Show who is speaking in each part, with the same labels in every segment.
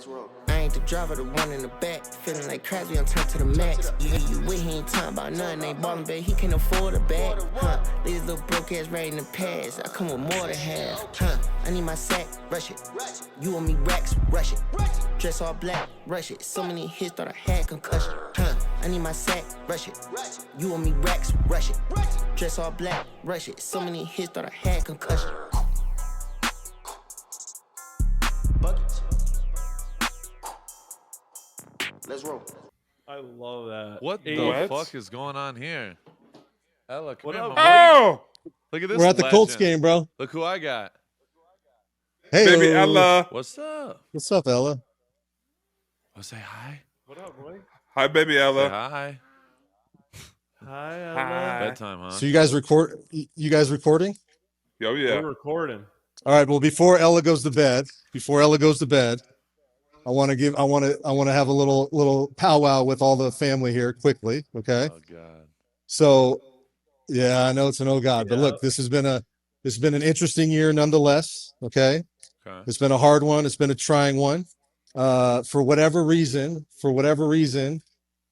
Speaker 1: I ain't the driver, the one in the back. Feeling like Crosby on turn to the max. You with, he ain't talking about nothing. Ain't ballin', babe, he can't afford a bag. These little broke ass right in the past. I come with more than half. I need my sack, rush it. You want me racks, rush it. Dress all black, rush it. So many hits, thought I had concussion. I need my sack, rush it. You want me racks, rush it. Dress all black, rush it. So many hits, thought I had concussion. Buckets. Let's roll.
Speaker 2: I love that.
Speaker 3: What the fuck is going on here? Ella, come here,
Speaker 4: Oh!
Speaker 3: Look at this.
Speaker 5: We're at the
Speaker 3: legend.
Speaker 5: Colts game, bro.
Speaker 3: Look who I got.
Speaker 5: Hey,
Speaker 4: Baby Ella.
Speaker 3: What's up?
Speaker 5: What's up, Ella?
Speaker 3: Oh, say hi.
Speaker 2: What up, boy?
Speaker 4: Hi, baby
Speaker 3: Say
Speaker 4: Ella.
Speaker 3: hi.
Speaker 2: Hi, Ella.
Speaker 4: Hi.
Speaker 3: Bedtime, huh?
Speaker 5: So you guys recording?
Speaker 4: Yo, yeah.
Speaker 2: We're recording.
Speaker 5: All right. Well, before Ella goes to bed, I want to have a little powwow with all the family here quickly. Okay.
Speaker 3: Oh God.
Speaker 5: So, yeah, I know it's an oh God, but look, this has been an interesting year nonetheless. Okay.
Speaker 3: Okay.
Speaker 5: It's been a hard one. It's been a trying one. For whatever reason,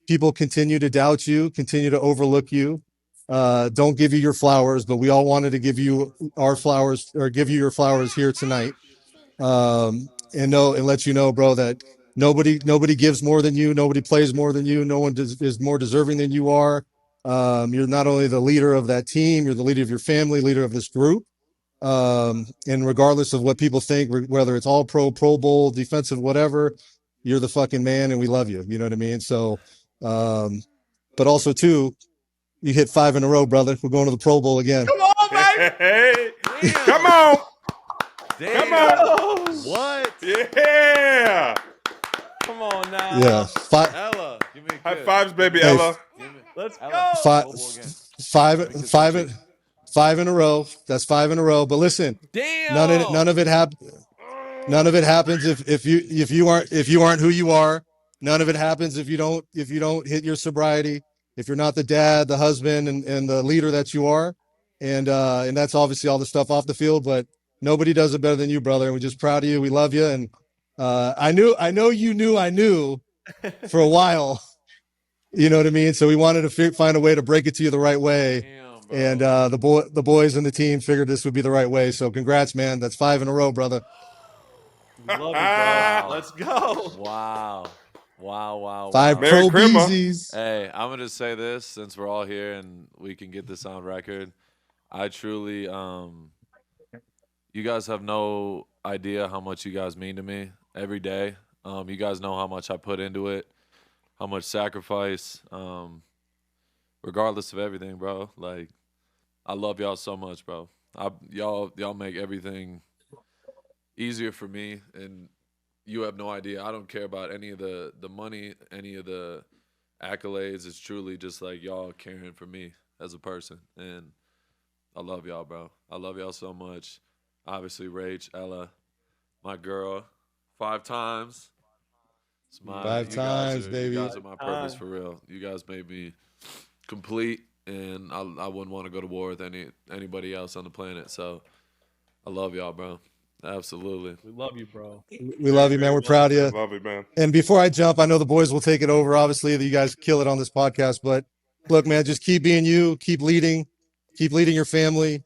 Speaker 5: people continue to doubt you, continue to overlook you, don't give you your flowers, but we all wanted to give you our flowers, or give you your flowers here tonight. And let you know, bro, that nobody gives more than you. Nobody plays more than you. No one is more deserving than you are. You're not only the leader of that team, you're the leader of your family, leader of this group. And regardless of what people think, whether it's all pro bowl, defensive, whatever, you're the fucking man and we love you. You know what I mean? So, but also too, you hit 5 in a row, brother. We're going to the Pro Bowl again.
Speaker 4: Come on, baby. Hey. Come on.
Speaker 3: Damn.
Speaker 4: Come on.
Speaker 3: What?
Speaker 4: Yeah.
Speaker 2: Come on now.
Speaker 5: Yeah.
Speaker 3: Ella, give me a
Speaker 4: High
Speaker 3: kiss.
Speaker 4: fives, baby
Speaker 5: Hey,
Speaker 4: Ella.
Speaker 2: Let's go.
Speaker 5: Five in a row. That's 5 in a row. But listen,
Speaker 3: Damn.
Speaker 5: none of it happens if you aren't who you are. None of it happens if you don't hit your sobriety, if you're not the dad, the husband, and the leader that you are. And that's obviously all the stuff off the field, but nobody does it better than you, brother. And we're just proud of you. We love you. And I know you knew for a while. You know what I mean? So we wanted to find a way to break it to you the right way.
Speaker 3: Damn, bro.
Speaker 5: And the boys and the team figured this would be the right way. So congrats, man. That's 5 in a row, brother.
Speaker 2: Love you, bro. Let's go.
Speaker 3: Wow.
Speaker 5: 5
Speaker 4: Merry
Speaker 5: Pro
Speaker 4: Christmas.
Speaker 5: Beesies.
Speaker 3: Hey, I'm gonna just say this since we're all here and we can get this on record. I truly, you guys have no idea how much you guys mean to me every day. You guys know how much I put into it, how much sacrifice, regardless of everything, bro. Like, I love y'all so much, bro. Y'all make everything easier for me, and you have no idea. I don't care about any of the money, any of the accolades. It's truly just like y'all caring for me as a person, and I love y'all, bro. I love y'all so much. Obviously, Rach, Ella, my girl, 5 times. It's mine.
Speaker 5: 5 times, baby.
Speaker 3: You guys are my purpose for real. You guys made me complete, and I wouldn't want to go to war with anybody else on the planet. So I love y'all, bro. Absolutely.
Speaker 2: We love you, bro.
Speaker 5: We love you, man. We're proud of you.
Speaker 4: Love it, man.
Speaker 5: And before I jump, I know the boys will take it over. Obviously, you guys kill it on this podcast. But look, man, just keep being you. Keep leading your family.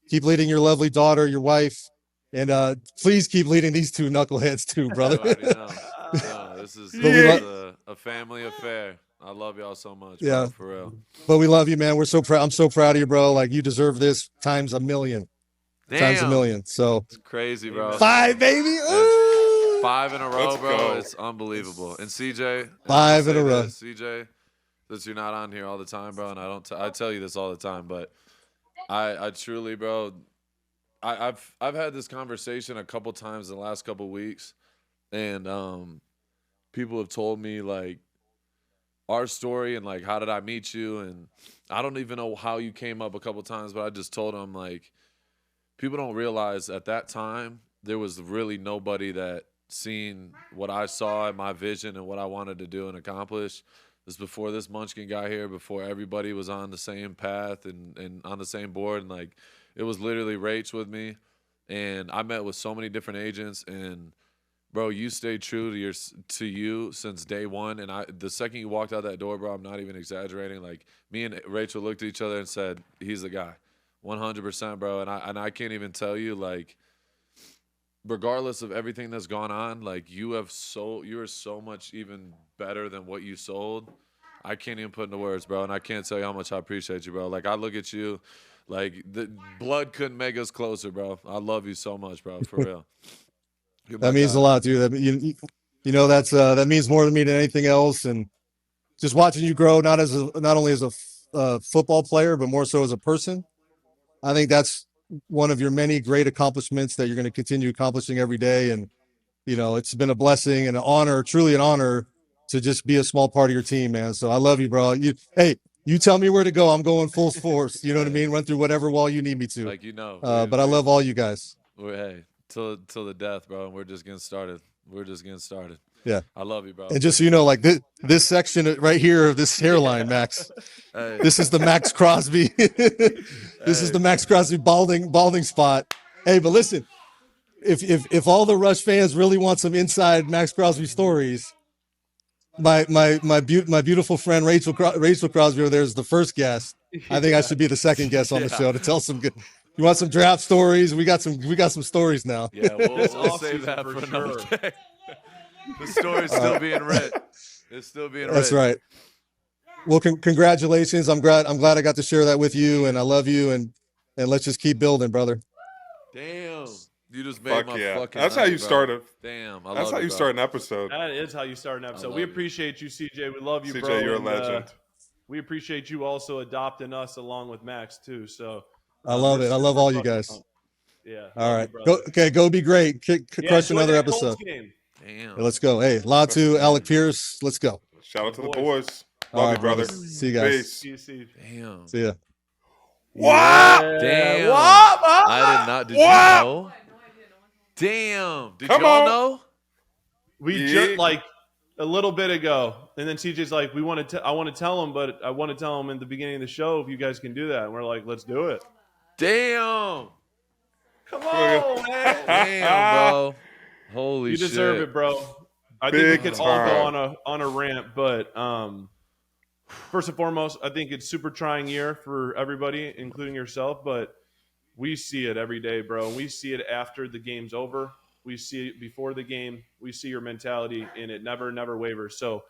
Speaker 5: Keep leading your lovely daughter, your wife. And please keep leading these 2 knuckleheads too, brother.
Speaker 3: You already know. No, this is a family affair. I love y'all so much, bro,
Speaker 5: Yeah.
Speaker 3: for real.
Speaker 5: But we love you, man. We're so proud. I'm so proud of you, bro. Like, you deserve this times a million.
Speaker 3: Damn.
Speaker 5: Times a million. So
Speaker 3: It's crazy, bro.
Speaker 5: 5, baby. Ooh.
Speaker 3: 5 in a row,
Speaker 4: Let's
Speaker 3: bro.
Speaker 4: go.
Speaker 3: It's unbelievable. And CJ,
Speaker 5: 5 in a row.
Speaker 3: CJ, since you're not on here all the time, bro, and I tell you this all the time, but I truly, bro, I've had this conversation a couple times in the last couple weeks, and people have told me like our story and like how did I meet you, and I don't even know how you came up a couple times, but I just told them like people don't realize at that time there was really nobody that seen what I saw in my vision and what I wanted to do and accomplish. This before this Munchkin got here, before everybody was on the same path and on the same board, and like it was literally Rach with me, and I met with so many different agents, and bro, you stayed true to you since day one. And the second you walked out that door, bro, I'm not even exaggerating. Like, me and Rachel looked at each other and said, he's the guy. 100%, bro. And I can't even tell you, like, regardless of everything that's gone on, like, you are so much even better than what you sold. I can't even put into words, bro. And I can't tell you how much I appreciate you, bro. Like, I look at you, like, the blood couldn't make us closer, bro. I love you so much, bro, for real.
Speaker 5: That means a lot, dude. You know, that means more to me than anything else. And just watching you grow, not only as a football player, but more so as a person. I think that's one of your many great accomplishments that you're going to continue accomplishing every day. And, you know, it's been a blessing and an honor, truly an honor, to just be a small part of your team, man. So I love you, bro. You tell me where to go. I'm going full force. You know what I mean? Run through whatever wall you need me to.
Speaker 3: Like, you know.
Speaker 5: But I love all you guys.
Speaker 3: Hey, till the death, bro. And we're just getting started.
Speaker 5: Yeah.
Speaker 3: I love you, bro.
Speaker 5: And just so you know, like this section right here of this hairline, Max.
Speaker 3: Hey.
Speaker 5: This is the Maxx Crosby. This is the Maxx Crosby balding spot. Hey, but listen, if all the Rush fans really want some inside Maxx Crosby stories, my beautiful friend Rachel Crosby over there is the first guest. I think I should be the second guest on the show to tell some good. You want some draft stories? We got some stories now.
Speaker 3: Yeah, we'll save that for another day. The story's still being written. It's still being written.
Speaker 5: That's right. Well, congratulations. I'm glad I got to share that with you, and I love you, and let's just keep building, brother.
Speaker 3: Damn. You just made my fucking
Speaker 4: That's
Speaker 3: night,
Speaker 4: how you
Speaker 3: bro.
Speaker 4: start
Speaker 3: Damn.
Speaker 4: That's how you start an episode.
Speaker 2: That is how you start an episode. We appreciate you, CJ. We love you,
Speaker 4: CJ,
Speaker 2: bro.
Speaker 4: you're a
Speaker 2: and,
Speaker 4: legend.
Speaker 2: We appreciate you also adopting us along with Max too. So
Speaker 5: I love it. I love all you guys.
Speaker 2: Yeah.
Speaker 5: All right. Go be great. Crush another episode.
Speaker 3: Damn.
Speaker 5: Hey, let's go. Hey, Latu, Alec Pierce. Let's go.
Speaker 4: Shout out to the boys.
Speaker 5: All
Speaker 4: Love
Speaker 5: right,
Speaker 4: you, brother.
Speaker 5: brothers. See you guys.
Speaker 4: Peace.
Speaker 2: See you, Steve.
Speaker 3: Damn.
Speaker 5: See ya.
Speaker 4: What?
Speaker 3: Damn.
Speaker 4: What?
Speaker 3: I did not. Did you know? Damn. Did
Speaker 4: Come
Speaker 3: y'all
Speaker 4: on.
Speaker 3: know?
Speaker 2: We just like a little bit ago, and then CJ's like, I want to tell him, but I want to tell him in the beginning of the show if you guys can do that. And we're like, let's do it.
Speaker 3: Damn.
Speaker 2: Come on, man.
Speaker 3: Damn, bro. Holy
Speaker 2: You
Speaker 3: shit.
Speaker 2: deserve it, bro. I think
Speaker 4: Big
Speaker 2: we could all go
Speaker 4: time.
Speaker 2: on a rant, but first and foremost, I think it's super trying year for everybody, including yourself. But we see it every day, bro. We see it after the game's over. We see it before the game. We see your mentality, and it never wavers. So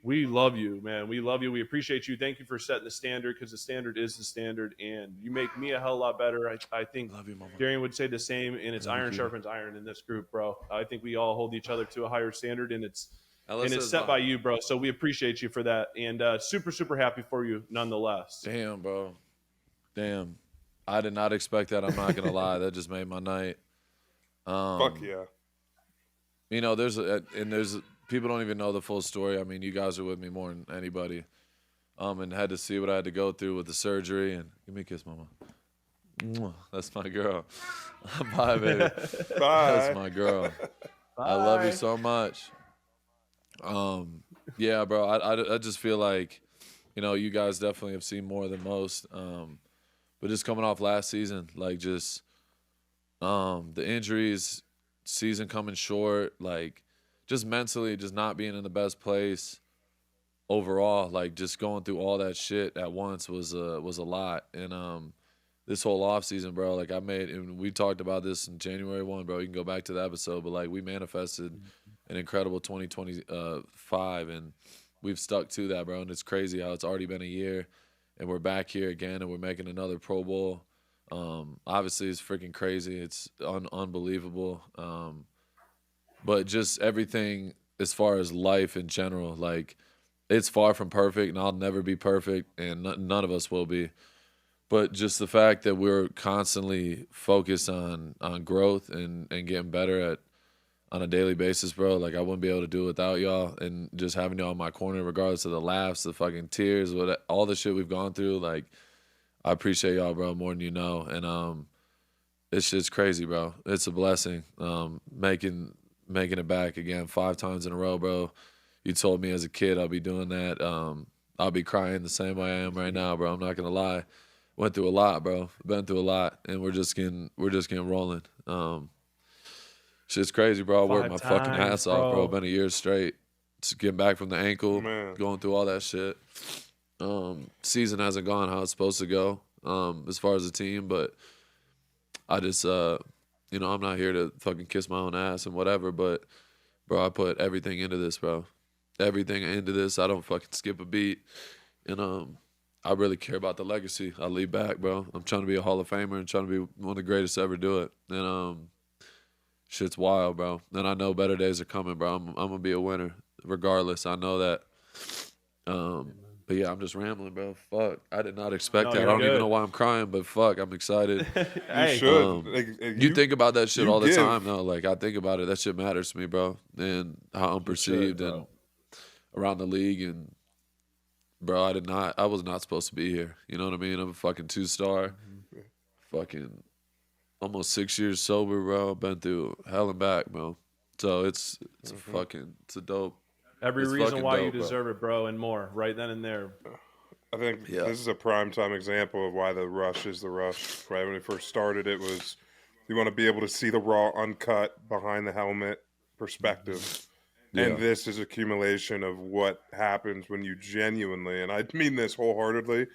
Speaker 2: we love you, man. We love you. We appreciate you. Thank you for setting the standard, because the standard is the standard, and you make me a hell of a lot better. I think
Speaker 3: Love you, mama.
Speaker 2: Darian would say the same, and it's iron sharpens iron in this group, bro. I think we all hold each other to a higher standard, and it's set by you, bro. So we appreciate you for that, and super happy for you nonetheless.
Speaker 3: Damn, bro. Damn. I did not expect that. I'm not going to lie. That just made my night.
Speaker 4: Fuck yeah.
Speaker 3: You know, there's people don't even know the full story. I mean, you guys are with me more than anybody. And had to see what I had to go through with the surgery. And give me a kiss, mama. Mwah. That's my girl. Bye, baby.
Speaker 4: Bye.
Speaker 3: That's my girl. I love you so much. Yeah, bro. I just feel like, you know, you guys definitely have seen more than most. But just coming off last season, like just the injuries, season coming short, like just mentally, just not being in the best place overall, like just going through all that shit at once was a lot. And this whole off season, bro, like and we talked about this in January 1, bro. You can go back to the episode, but like we manifested an incredible 2025, and we've stuck to that, bro. And it's crazy how it's already been a year, and we're back here again, and we're making another Pro Bowl. Obviously, it's freaking crazy. It's unbelievable. But just everything as far as life in general, like it's far from perfect, and I'll never be perfect, and none of us will be. But just the fact that we're constantly focused on growth and getting better on a daily basis, bro. Like I wouldn't be able to do it without y'all, and just having y'all in my corner, regardless of the laughs, the fucking tears, all the shit we've gone through. Like I appreciate y'all, bro, more than you know. And it's just crazy, bro. It's a blessing. Making it back again 5 times in a row, bro. You told me as a kid I'll be doing that. I'll be crying the same way I am right now, bro. I'm not gonna lie. Went through a lot, bro. Been through a lot, and we're just getting rolling. Shit's crazy, bro. I worked my
Speaker 2: 5
Speaker 3: fucking
Speaker 2: times,
Speaker 3: ass off, bro.
Speaker 2: bro.
Speaker 3: Been a year straight. Just getting back from the ankle,
Speaker 4: Man.
Speaker 3: going through all that shit. Season hasn't gone how it's supposed to go, as far as the team, but I just, you know, I'm not here to fucking kiss my own ass and whatever, but, bro, I put everything into this, bro. Everything into this. I don't fucking skip a beat. And I really care about the legacy. I leave back, bro. I'm trying to be a Hall of Famer and trying to be one of the greatest to ever do it. And shit's wild, bro. And I know better days are coming, bro. I'm gonna be a winner regardless. I know that. But yeah, I'm just rambling, bro. Fuck, I did not expect
Speaker 2: No,
Speaker 3: that. I
Speaker 2: you're
Speaker 3: don't even
Speaker 2: good.
Speaker 3: know why I'm crying, but fuck, I'm excited.
Speaker 4: You should.
Speaker 3: You think about that shit
Speaker 4: you
Speaker 3: all the
Speaker 4: give.
Speaker 3: time, though. Like I think about it. That shit matters to me, bro. And how I'm perceived
Speaker 2: bro.
Speaker 3: and around the league. And bro, I was not supposed to be here. You know what I mean? I'm a fucking 2-star. Fucking almost 6 years sober, bro. I've been through hell and back, bro. So it's a dope.
Speaker 2: Every
Speaker 3: It's
Speaker 2: reason
Speaker 3: fucking
Speaker 2: why
Speaker 3: dope,
Speaker 2: you
Speaker 3: bro.
Speaker 2: deserve it, bro, and more, right then and there.
Speaker 4: I think
Speaker 3: Yeah.
Speaker 4: this is a prime time example of why the rush is the rush. Right when it first started, it was you want to be able to see the raw, uncut, behind the helmet perspective.
Speaker 3: Yeah.
Speaker 4: And this is accumulation of what happens when you genuinely, and I mean this wholeheartedly,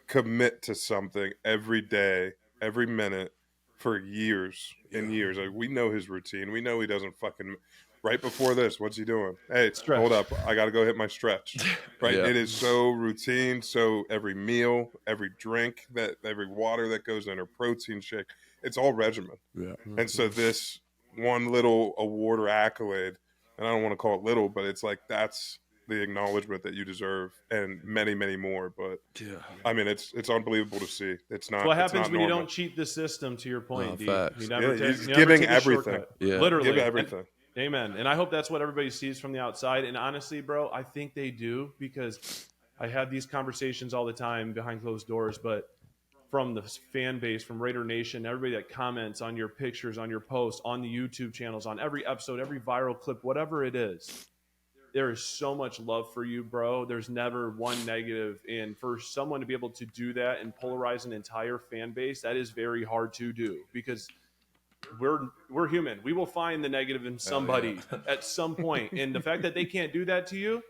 Speaker 4: commit to something every day, every minute, for years and years. Like, we know his routine. We know he doesn't fucking. Right before this, what's he doing? Hey,
Speaker 2: Stretch.
Speaker 4: hold up. I got to go hit my stretch. Right?
Speaker 3: Yeah.
Speaker 4: It is so routine. So every meal, every drink, every water that goes in, or protein shake, it's all regimen.
Speaker 3: Yeah.
Speaker 4: And so this one little award or accolade, and I don't want to call it little, but it's like that's the acknowledgement that you deserve, and many, many more. But
Speaker 3: Yeah.
Speaker 4: I mean, it's unbelievable to see. It's not.
Speaker 2: What
Speaker 4: it's
Speaker 2: happens
Speaker 4: not
Speaker 2: when you
Speaker 4: normal.
Speaker 2: don't cheat the system? To your point,
Speaker 3: No,
Speaker 2: D.
Speaker 3: facts.
Speaker 2: You never
Speaker 4: Yeah,
Speaker 2: take,
Speaker 4: you're
Speaker 2: you
Speaker 4: just
Speaker 2: never
Speaker 4: giving
Speaker 2: take a
Speaker 4: everything.
Speaker 2: shortcut.
Speaker 3: Yeah.
Speaker 2: Literally,
Speaker 4: Give everything.
Speaker 2: Amen. And I hope that's what everybody sees from the outside. And honestly, bro, I think they do, because I have these conversations all the time behind closed doors. But from the fan base, from Raider Nation, everybody that comments on your pictures, on your posts, on the YouTube channels, on every episode, every viral clip, whatever it is, there is so much love for you, bro. There's never one negative. And for someone to be able to do that and polarize an entire fan base, that is very hard to do, because we're human. We will find the negative in somebody at some point. And the fact that they can't do that to you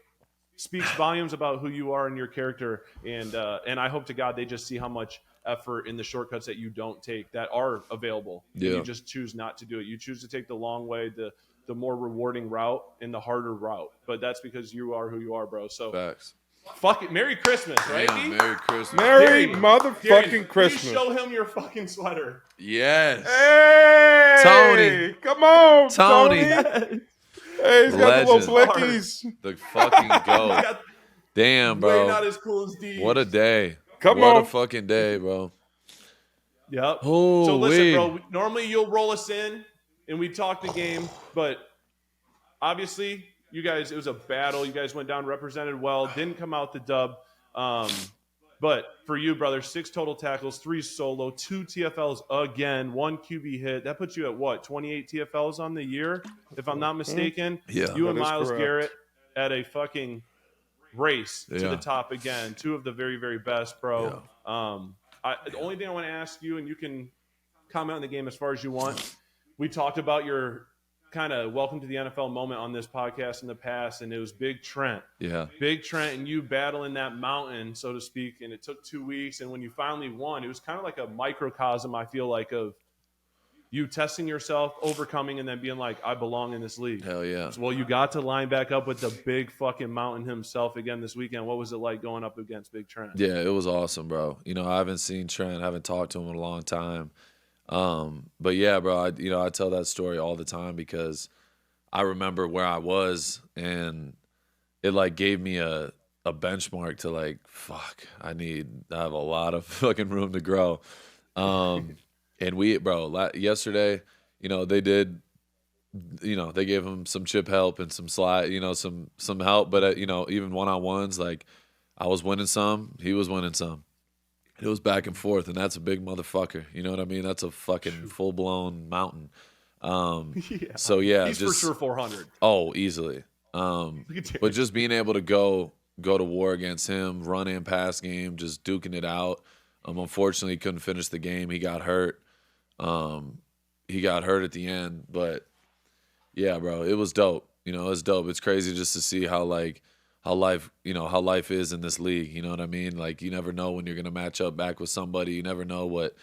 Speaker 2: speaks volumes about who you are and your character. And I hope to God they just see how much effort in the shortcuts that you don't take that are available.
Speaker 3: Yeah.
Speaker 2: And you just choose not to do it. You choose to take the long way, the more rewarding route and the harder route. But that's because you are who you are, bro. So
Speaker 3: Facts.
Speaker 2: fuck it. Merry Christmas, right?
Speaker 3: Damn,
Speaker 2: D?
Speaker 3: Merry Christmas.
Speaker 4: Merry
Speaker 2: Darian,
Speaker 4: motherfucking Christmas.
Speaker 2: Please show him your fucking sweater.
Speaker 3: Yes.
Speaker 4: Hey,
Speaker 3: Tony.
Speaker 4: come on,
Speaker 3: Tony.
Speaker 4: Hey, he's got the little
Speaker 3: Legend.
Speaker 4: flickies.
Speaker 3: The fucking goat.
Speaker 2: Got
Speaker 3: Damn,
Speaker 2: way not
Speaker 3: bro.
Speaker 2: as cool as D.
Speaker 3: What a day.
Speaker 4: Come
Speaker 3: what
Speaker 4: on.
Speaker 3: a fucking day, bro.
Speaker 2: Yep.
Speaker 3: Oh,
Speaker 2: So listen, bro. Normally you'll roll us in and we talk the game, but obviously you guys, it was a battle. You guys went down, represented well, didn't come out the dub. But for you, brother, 6 total tackles, 3 solo, 2 TFLs again, 1 QB hit. That puts you at what, 28 TFLs on the year, if I'm not mistaken.
Speaker 3: Yeah.
Speaker 2: You and
Speaker 4: That is
Speaker 2: Myles
Speaker 4: correct.
Speaker 2: Garrett at a fucking race to
Speaker 3: Yeah.
Speaker 2: the top again. 2 of the very, very best, bro. The only thing I want to ask you, and you can comment on the game as far as you want. We talked about your kind of welcome to the NFL moment on this podcast in the past, and it was Big Trent.
Speaker 3: Yeah.
Speaker 2: Big Trent and you battling that mountain, so to speak, and it took 2 weeks. And when you finally won, it was kind of like a microcosm, I feel like, of you testing yourself, overcoming, and then being like, I belong in this league.
Speaker 3: Hell yeah.
Speaker 2: Well, you got to line back up with the big fucking mountain himself again this weekend. What was it like going up against Big Trent?
Speaker 3: Yeah, it was awesome, bro. You know, I haven't seen Trent, I haven't talked to him in a long time. But yeah, bro, I tell that story all the time because I remember where I was, and it like gave me a benchmark to like, fuck, I have a lot of fucking room to grow. And yesterday, you know, they did, you know, they gave him some chip help and some slide, you know, some help, but you know, even one-on-ones, like I was winning some, he was winning some. It was back and forth, and that's a big motherfucker. You know what I mean? That's a fucking full-blown mountain.
Speaker 2: Yeah.
Speaker 3: So yeah,
Speaker 2: He's
Speaker 3: just
Speaker 2: for sure 400.
Speaker 3: oh, easily.
Speaker 2: Look at Terry.
Speaker 3: But just being able to go to war against him, run and pass game, just duking it out. Unfortunately, couldn't finish the game. He got hurt. He got hurt at the end, but Yeah, bro, it was dope. You know, it's dope. It's crazy just to see how life is in this league. You know what I mean? Like, you never know when you're gonna match up back with somebody. You never know what,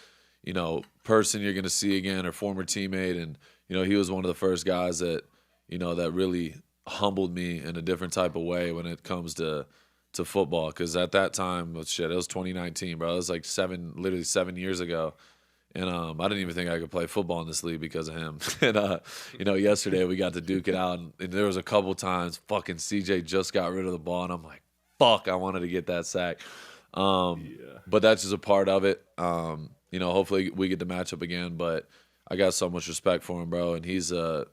Speaker 3: person you're gonna see again or former teammate. And he was one of the first guys that that really humbled me in a different type of way when it comes to football. Because at that time, it was 2019, bro. It was like literally 7 years ago. And I didn't even think I could play football in this league because of him. And yesterday we got to duke it out, and there was a couple times fucking CJ just got rid of the ball, and I'm like, fuck, I wanted to get that sack. But that's just a part of it. Hopefully we get to match up again. But I got so much respect for him, bro, and he's a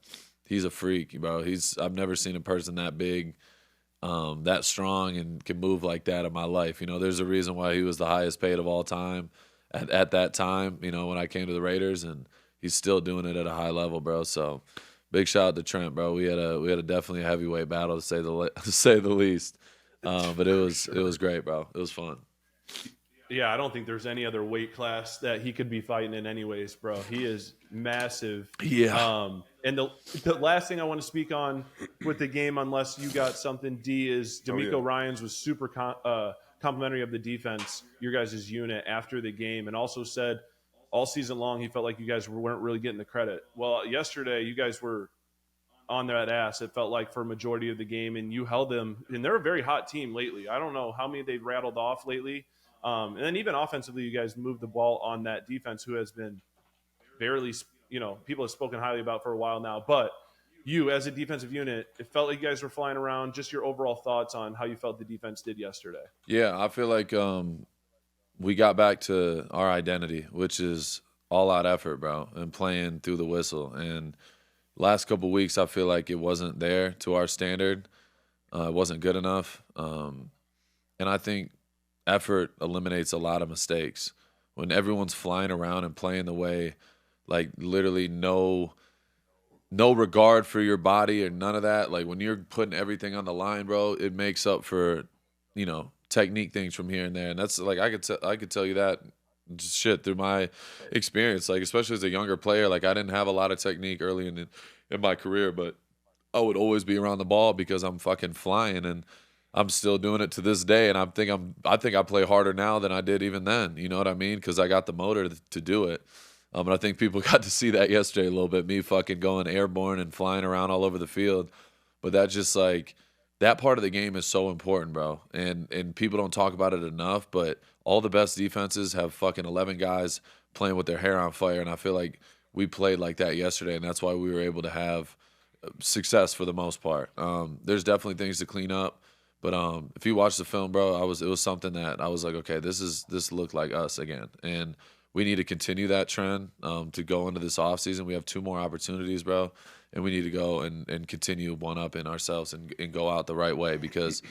Speaker 3: freak, bro. I've never seen a person that big, that strong, and can move like that in my life. There's a reason why he was the highest paid of all time. At that time, when I came to the Raiders, and he's still doing it at a high level, bro. So, big shout out to Trent, bro. We had a definitely a heavyweight battle to say the least, but it was great, bro. It was fun.
Speaker 2: Yeah, I don't think there's any other weight class that he could be fighting in, anyways, bro. He is massive.
Speaker 3: Yeah.
Speaker 2: And the last thing I want to speak on with the game, unless you got something, D, is D'Amico Ryans was super complimentary of the defense, your guys' unit, after the game, and also said all season long he felt like you guys weren't really getting the credit. Well, yesterday you guys were on that ass, it felt like, for a majority of the game, and you held them, and they're a very hot team lately. I don't know how many they've rattled off lately. And then even offensively, you guys moved the ball on that defense, who has been barely, people have spoken highly about for a while now. But you, as a defensive unit, it felt like you guys were flying around. Just your overall thoughts on how you felt the defense did yesterday.
Speaker 3: Yeah, I feel like we got back to our identity, which is all-out effort, bro, and playing through the whistle. And last couple of weeks, I feel like it wasn't there to our standard. It wasn't good enough. And I think effort eliminates a lot of mistakes. When everyone's flying around and playing the way, like, literally no regard for your body or none of that. Like, when you're putting everything on the line, bro, it makes up for, technique things from here and there. And that's like, I could tell you that just shit through my experience. Like, especially as a younger player, like, I didn't have a lot of technique early in my career, but I would always be around the ball because I'm fucking flying, and I'm still doing it to this day. And I think I play harder now than I did even then. You know what I mean? Because I got the motor to do it. And I think people got to see that yesterday a little bit, me fucking going airborne and flying around all over the field. But that's just like, that part of the game is so important, bro. And people don't talk about it enough, but all the best defenses have fucking 11 guys playing with their hair on fire. And I feel like we played like that yesterday, and that's why we were able to have success for the most part. There's definitely things to clean up. But if you watch the film, bro, it was something that I was like, okay, this looked like us again. And we need to continue that trend to go into this offseason. We have 2 more opportunities, bro, and we need to go and continue one-upping ourselves and go out the right way, because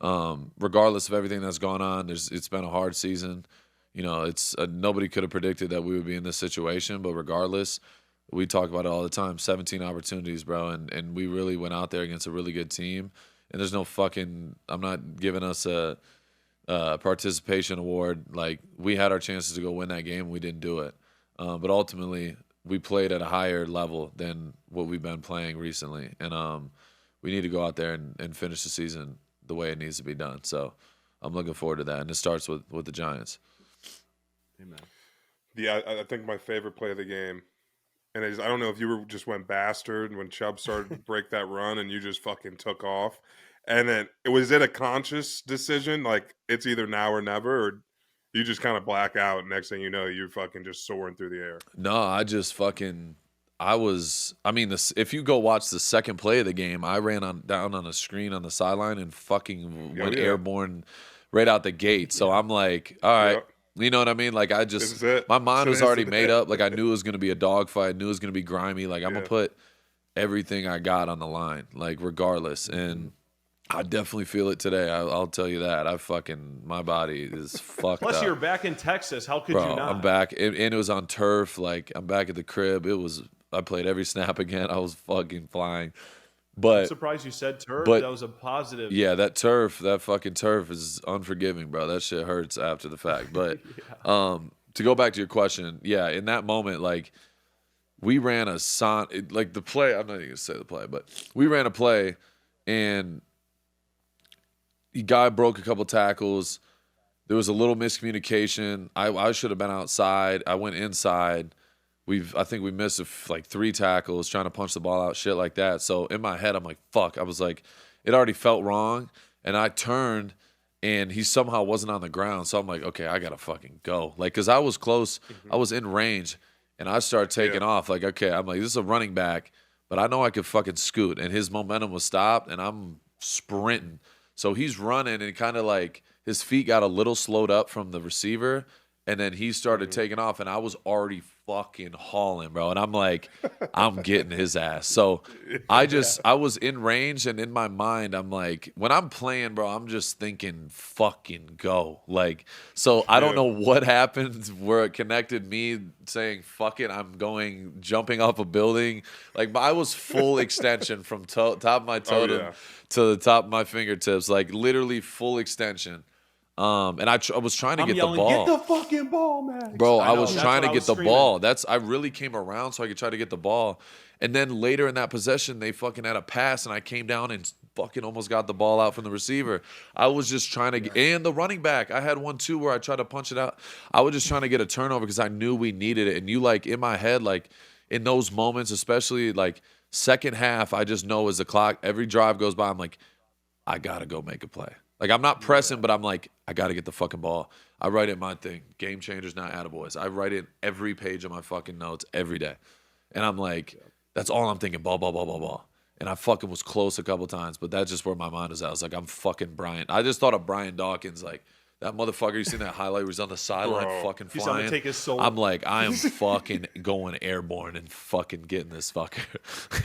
Speaker 3: regardless of everything that's gone on, it's been a hard season. It's nobody could have predicted that we would be in this situation, but regardless, we talk about it all the time, 17 opportunities, bro, and we really went out there against a really good team. And there's no fucking – I'm not giving us a participation award. Like, we had our chances to go win that game, and we didn't do it. But ultimately, we played at a higher level than what we've been playing recently. And we need to go out there and finish the season the way it needs to be done. So I'm looking forward to that. And it starts with the Giants.
Speaker 2: Amen.
Speaker 4: Yeah, I think my favorite play of the game, and I don't know if you just went bastard when Chubb started to break that run and you just fucking took off. And then, was it a conscious decision? Like, it's either now or never, or you just kind of black out, and next thing you know, you're fucking just soaring through the air?
Speaker 3: No, I just fucking – if you go watch the second play of the game, I ran down on a screen on the sideline and fucking went airborne right out the gate. So I'm like, all right.
Speaker 4: Yep.
Speaker 3: You know what I mean? Like, my mind was already made up. Like, I knew it was going to be a dogfight. I knew it was going to be grimy. Like, I'm going to put everything I got on the line, like, regardless. And I definitely feel it today. I'll tell you that. My body is fucked
Speaker 2: Plus,
Speaker 3: up.
Speaker 2: you're back in Texas. How could
Speaker 3: Bro,
Speaker 2: you not?
Speaker 3: I'm back. And it was on turf. Like, I'm back at the crib. I played every snap again. I was fucking flying. But
Speaker 2: I'm surprised you said turf.
Speaker 3: But
Speaker 2: that was a positive.
Speaker 3: yeah, that fucking turf is unforgiving, bro. That shit hurts after the fact. But to go back to your question, yeah, in that moment, like, we ran like the play. I'm not even gonna say the play, but we ran a play, and the guy broke a couple tackles. There was a little miscommunication. I should have been outside. I went inside. I think we missed like 3 tackles trying to punch the ball out, shit like that. So in my head, I'm like, fuck. I was like, it already felt wrong, and I turned, and he somehow wasn't on the ground. So I'm like, okay, I gotta fucking go. Like, cause I was close, I was in range. And I started taking off. Like, okay, I'm like, this is a running back, but I know I could fucking scoot. And his momentum was stopped, and I'm sprinting. So he's running, and kind of like his feet got a little slowed up from the receiver, and then he started taking off, and I was already fucking hauling, bro. And I'm like, I'm getting his ass. So I was in range, and in my mind, I'm like, when I'm playing, bro, I'm just thinking, fucking go. Like, so I don't know what happened where it connected me saying, fuck it, I'm going, jumping off a building. Like, I was full extension from top of my toe to the top of my fingertips, like literally full extension. And I was trying to get the ball.
Speaker 2: Get the fucking ball, Max.
Speaker 3: Bro, I was trying to get the ball. I really came around so I could try to get the ball. And then later in that possession, they fucking had a pass, and I came down and fucking almost got the ball out from the receiver. I was just trying to get, and the running back, I had one too where I tried to punch it out. I was just trying to get a turnover because I knew we needed it. And you, like, in my head, like in those moments, especially like second half, I just know as the clock, every drive goes by, I'm like, I got to go make a play. Like, I'm not pressing, but I'm like, I got to get the fucking ball. I write it my thing. Game changers, not attaboys. I write it every page of my fucking notes every day. And I'm like, that's all I'm thinking, ball, ball, ball, ball, ball. And I fucking was close a couple times, but that's just where my mind was at. I was like, I'm fucking Brian. I just thought of Brian Dawkins, like, that motherfucker, you seen that highlight where he's on the sideline fucking
Speaker 2: He's
Speaker 3: flying?
Speaker 2: trying to take his soul.
Speaker 3: I'm like, I am fucking going airborne and fucking getting this fucker.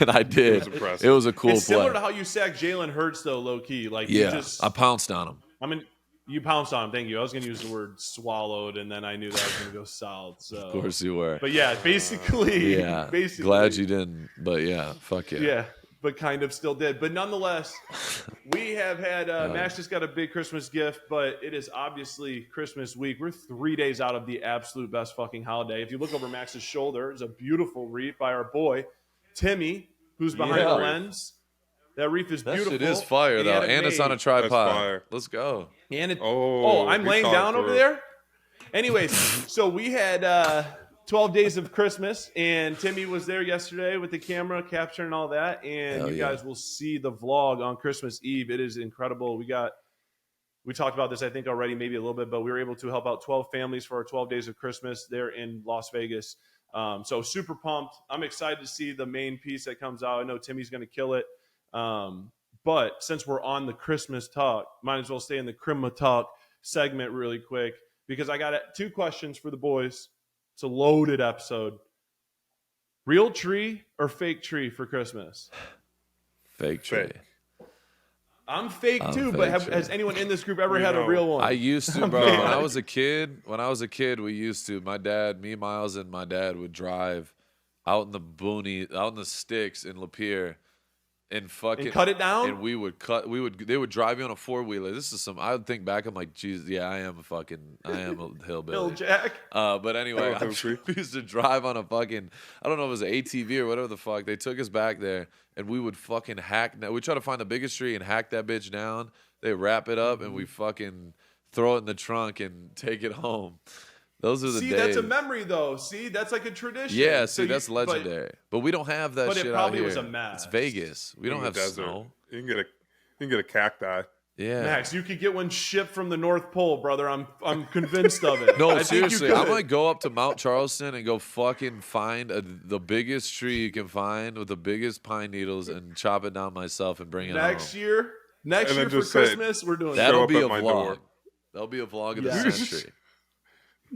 Speaker 3: And I did. It was a cool
Speaker 2: It's
Speaker 3: play.
Speaker 2: similar to how you sacked Jalen Hurts, though, low key. Like,
Speaker 3: I pounced on him.
Speaker 2: I mean, you pounced on him. Thank you. I was going to use the word swallowed, and then I knew that I was going to go south. So.
Speaker 3: Of course you were.
Speaker 2: But yeah, basically.
Speaker 3: Yeah. Glad you didn't. But yeah, fuck yeah.
Speaker 2: Yeah, but kind of still did. But nonetheless, we have had Max just got a big Christmas gift, but it is obviously Christmas week. We're 3 days out of the absolute best fucking holiday. If you look over Max's shoulder, there's a beautiful wreath by our boy Timmy, who's behind the lens. That wreath is beautiful.
Speaker 3: That shit is fire, though. And it's on a tripod. Let's go.
Speaker 2: And I'm laying down over there? Anyways, so we had 12 days of Christmas, and Timmy was there yesterday with the camera capturing all that, and you guys will see the vlog on Christmas Eve. It is incredible. We talked about this, I think, already, maybe a little bit, but we were able to help out 12 families for our 12 days of Christmas there in Las Vegas. So super pumped. I'm excited to see the main piece that comes out. I know Timmy's going to kill it. But since we're on the Christmas talk, might as well stay in the Christmas talk segment really quick, because I got 2 questions for the boys. It's a loaded episode. Real tree or fake tree for Christmas?
Speaker 3: Fake tree.
Speaker 2: I'm fake too, but has anyone in this group ever had a real one?
Speaker 3: I used to, bro. When I was a kid, we used to. My dad, me, Miles, and my dad would drive out in the boonies, out in the sticks in Lapeer, and fucking
Speaker 2: cut it down.
Speaker 3: And they would drive you on a 4-wheeler. This is I would think back, I'm like, Jesus, yeah, I am a hillbilly.
Speaker 2: Hill Jack.
Speaker 3: But anyway, we used to drive on a fucking, I don't know if it was an ATV or whatever the fuck. They took us back there, and we would fucking we try to find the biggest tree and hack that bitch down. They wrap it up, and we fucking throw it in the trunk and take it home. Those are the days.
Speaker 2: That's a memory, though. See, that's like a tradition.
Speaker 3: Yeah, that's legendary. But we don't have that shit out here. But it probably was
Speaker 2: a mess.
Speaker 3: It's Vegas. We don't have snow.
Speaker 4: You can get a cacti.
Speaker 3: Yeah,
Speaker 2: Max, you could get one shipped from the North Pole, brother. I'm convinced of it.
Speaker 3: No, seriously, I'm gonna go up to Mount Charleston and go fucking find the biggest tree you can find with the biggest pine needles and chop it down myself and bring it
Speaker 2: next
Speaker 3: home.
Speaker 2: Next year for Christmas, we're doing
Speaker 3: that'll be a vlog. That'll be a vlog of the century.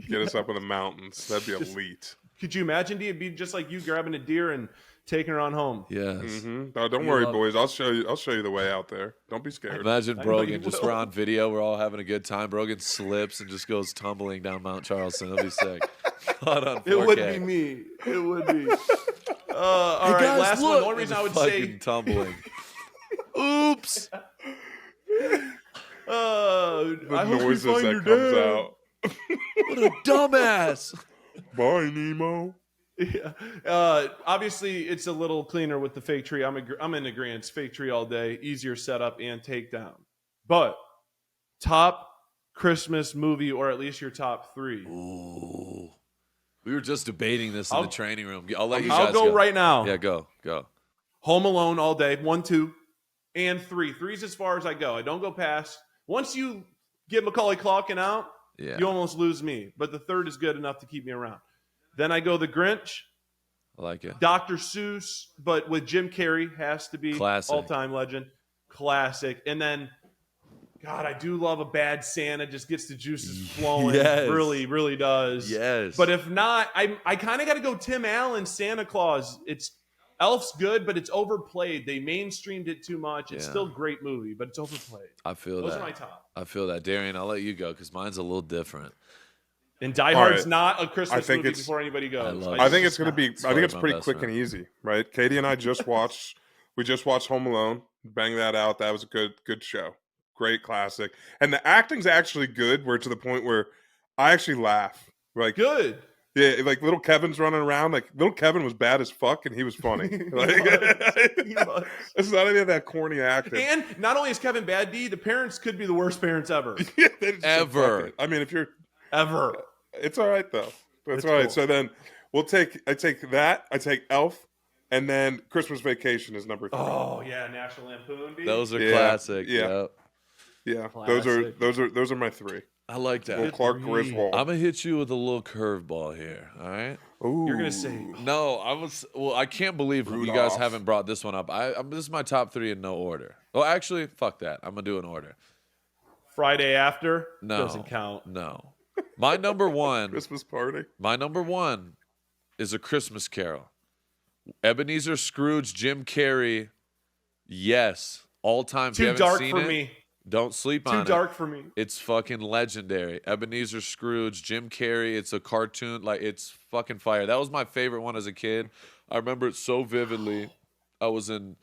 Speaker 4: Get us up in the mountains. That'd be elite.
Speaker 2: Could you imagine, D? It'd be just like you grabbing a deer and taking her on home.
Speaker 3: Yes.
Speaker 4: Mm-hmm. No, don't worry, boys. I'll show you the way out there. Don't be scared.
Speaker 3: Imagine Brogan just we're on video. We're all having a good time. Brogan slips and just goes tumbling down Mount Charleston. That'd be sick.
Speaker 2: It would be me. It would be. All right,
Speaker 3: guys,
Speaker 2: last
Speaker 3: look.
Speaker 2: one. The only reason I would say
Speaker 3: tumbling. Oops.
Speaker 2: I hope
Speaker 4: noises
Speaker 2: you find
Speaker 4: that
Speaker 2: your
Speaker 4: comes
Speaker 2: dad.
Speaker 4: out.
Speaker 3: What a dumbass.
Speaker 4: Bye, Nemo.
Speaker 2: Yeah. Obviously, it's a little cleaner with the fake tree. I'm in agreement. Fake tree all day, easier setup and takedown. But top Christmas movie, or at least your top 3.
Speaker 3: Ooh. We were just debating this in the training room. I'll let you
Speaker 2: I'll
Speaker 3: guys
Speaker 2: go right now.
Speaker 3: Yeah, go.
Speaker 2: Home Alone all day. 1, 2, and 3. 3's as far as I go. I don't go past. Once you get Macaulay Culkin out, you almost lose me. But the third is good enough to keep me around. Then I go The Grinch.
Speaker 3: I like it.
Speaker 2: Dr. Seuss, but with Jim Carrey, has to be
Speaker 3: Classic.
Speaker 2: All-time legend. Classic. And then, God, I do love a Bad Santa. Just gets the juices flowing.
Speaker 3: Yes.
Speaker 2: Really, really does.
Speaker 3: Yes.
Speaker 2: But if not, I kind of got to go Tim Allen, Santa Claus. Elf's good, but it's overplayed. They mainstreamed it too much. It's still a great movie, but it's overplayed.
Speaker 3: I feel
Speaker 2: Those
Speaker 3: that.
Speaker 2: are my top.
Speaker 3: I feel that. Darian, I'll let you go because mine's a little different.
Speaker 2: And Die Hard's not a Christmas movie before anybody goes.
Speaker 4: I think it's going to be. I think it's
Speaker 3: my
Speaker 4: pretty
Speaker 3: best
Speaker 4: quick
Speaker 3: friend.
Speaker 4: and easy, right? Katie and I just watched. We just watched Home Alone. Bang that out. That was a good show. Great classic. And the acting's actually good. We're to the point where I actually laugh. Like
Speaker 2: good.
Speaker 4: Yeah, like little Kevin's running around. Like little Kevin was bad as fuck, and he was funny. Like,
Speaker 2: He was.
Speaker 4: It's not any of that corny acting.
Speaker 2: And not only is Kevin bad, the parents could be the worst parents ever.
Speaker 4: Yeah, they just said,
Speaker 3: Ever.
Speaker 4: "Fuck it." I mean, if you're
Speaker 2: Ever.
Speaker 4: it's all right though. That's
Speaker 2: It's
Speaker 4: all right.
Speaker 2: cool.
Speaker 4: So then I take that. I take Elf, and then Christmas Vacation is number 3.
Speaker 2: Oh yeah, National Lampoon. dude.
Speaker 3: Those are
Speaker 4: Yeah,
Speaker 3: classic.
Speaker 4: yeah.
Speaker 3: Yep.
Speaker 4: Yeah,
Speaker 2: Classic.
Speaker 4: those are my 3.
Speaker 3: I like that.
Speaker 4: Little Clark Griswold.
Speaker 3: I'm gonna hit you with a little curveball here. All right.
Speaker 4: Ooh.
Speaker 2: You're gonna say
Speaker 3: No, I can't believe you guys
Speaker 4: Rudolph.
Speaker 3: haven't brought this one up. This is my top 3 in no order. Well, actually, fuck that. I'm gonna do an order.
Speaker 2: Friday After.
Speaker 3: No,
Speaker 2: Doesn't count.
Speaker 3: No. My number 1.
Speaker 4: Christmas Party.
Speaker 3: My number 1 is A Christmas Carol. Ebenezer Scrooge, Jim Carrey. Yes, all time. If you
Speaker 2: Too
Speaker 3: haven't
Speaker 2: dark
Speaker 3: seen
Speaker 2: for
Speaker 3: it,
Speaker 2: me.
Speaker 3: Don't sleep
Speaker 2: Too
Speaker 3: on it.
Speaker 2: dark for me.
Speaker 3: It's fucking legendary. Ebenezer Scrooge, Jim Carrey. It's a cartoon. Like, it's fucking fire. That was my favorite one as a kid. I remember it so vividly. I was in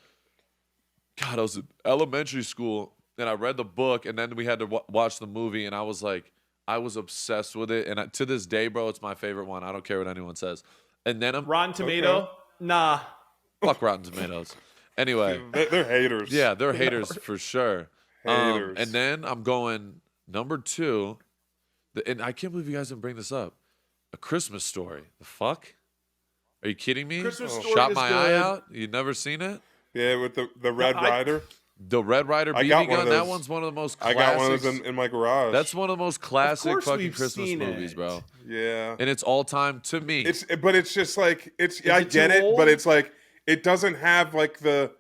Speaker 3: elementary school, and I read the book, and then we had to watch the movie, and I was obsessed with it. And to this day, bro, it's my favorite one. I don't care what anyone says. And then
Speaker 2: Rotten Tomato. Nah.
Speaker 3: fuck Rotten Tomatoes. Anyway,
Speaker 4: They're haters.
Speaker 3: yeah, they're haters for sure.
Speaker 4: Haters.
Speaker 3: And then I'm going number 2, and I can't believe you guys didn't bring this up. A Christmas Story. The fuck? Are you kidding me?
Speaker 2: Christmas Story
Speaker 3: Shot
Speaker 2: is
Speaker 3: my
Speaker 2: good.
Speaker 3: eye out. You've never seen it?
Speaker 4: Yeah, with the Red
Speaker 2: I-
Speaker 4: Rider.
Speaker 3: The Red Ryder
Speaker 4: I
Speaker 3: BB
Speaker 4: got one
Speaker 3: gun.
Speaker 4: of
Speaker 3: That
Speaker 4: those.
Speaker 3: one's one of the most
Speaker 4: I
Speaker 3: classic.
Speaker 4: got one of those in my garage.
Speaker 3: That's one of the most classic
Speaker 2: course
Speaker 3: fucking
Speaker 2: we've
Speaker 3: Christmas
Speaker 2: seen
Speaker 3: movies,
Speaker 2: it.
Speaker 3: bro.
Speaker 4: Yeah.
Speaker 3: And it's all time to me.
Speaker 4: But it's just like I
Speaker 2: it
Speaker 4: get
Speaker 2: too
Speaker 4: it,
Speaker 2: old?
Speaker 4: but it's like it doesn't have like the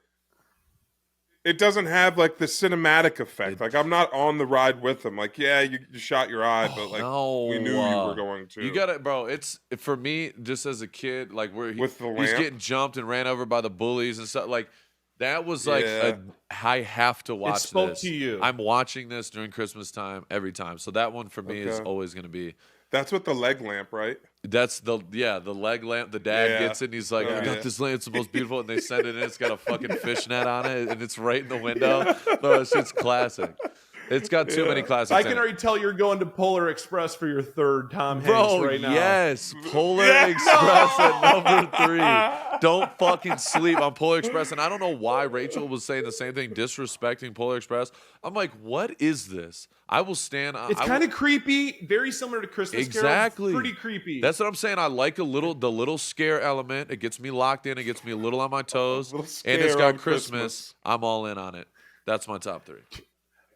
Speaker 4: cinematic effect. Like I'm not on the ride with them. Like yeah, you shot your eye, but like
Speaker 3: no,
Speaker 4: we knew you were going to.
Speaker 3: You got it, bro. It's for me, just as a kid, like
Speaker 4: With the
Speaker 3: he's
Speaker 4: lamp?
Speaker 3: getting jumped and ran over by the bullies and stuff. Like that was like
Speaker 4: Yeah.
Speaker 3: I have to watch
Speaker 2: spoke
Speaker 3: this.
Speaker 2: to you.
Speaker 3: I'm watching this during Christmas time every time. So that one for me is
Speaker 4: Okay.
Speaker 3: always gonna be.
Speaker 4: That's with the leg lamp, right?
Speaker 3: That's the leg lamp. The dad
Speaker 4: Yeah.
Speaker 3: gets it and he's like,
Speaker 4: Oh,
Speaker 3: I got
Speaker 4: yeah.
Speaker 3: this lamp, it's the most beautiful, and they send it in, it's got a fucking fishnet on it, and it's right in the window. Bro, it's just classic. It's got too many classics.
Speaker 2: I
Speaker 3: in
Speaker 2: can
Speaker 3: it.
Speaker 2: already tell you're going to Polar Express for your 3rd Tom Hanks
Speaker 3: Bro,
Speaker 2: right now.
Speaker 3: yes. Polar Express at number 3. Don't fucking sleep on Polar Express. And I don't know why Rachel was saying the same thing, disrespecting Polar Express. I'm like, what is this? I will stand on
Speaker 2: It's kind of creepy, very similar to Christmas
Speaker 3: Exactly.
Speaker 2: Carol. Pretty creepy.
Speaker 3: That's what I'm saying. I like the little scare element. It gets me locked in. It gets me a little on my toes.
Speaker 4: Little
Speaker 3: And it's
Speaker 4: scare
Speaker 3: got
Speaker 4: on
Speaker 3: Christmas.
Speaker 4: Christmas.
Speaker 3: I'm all in on it. That's my top 3.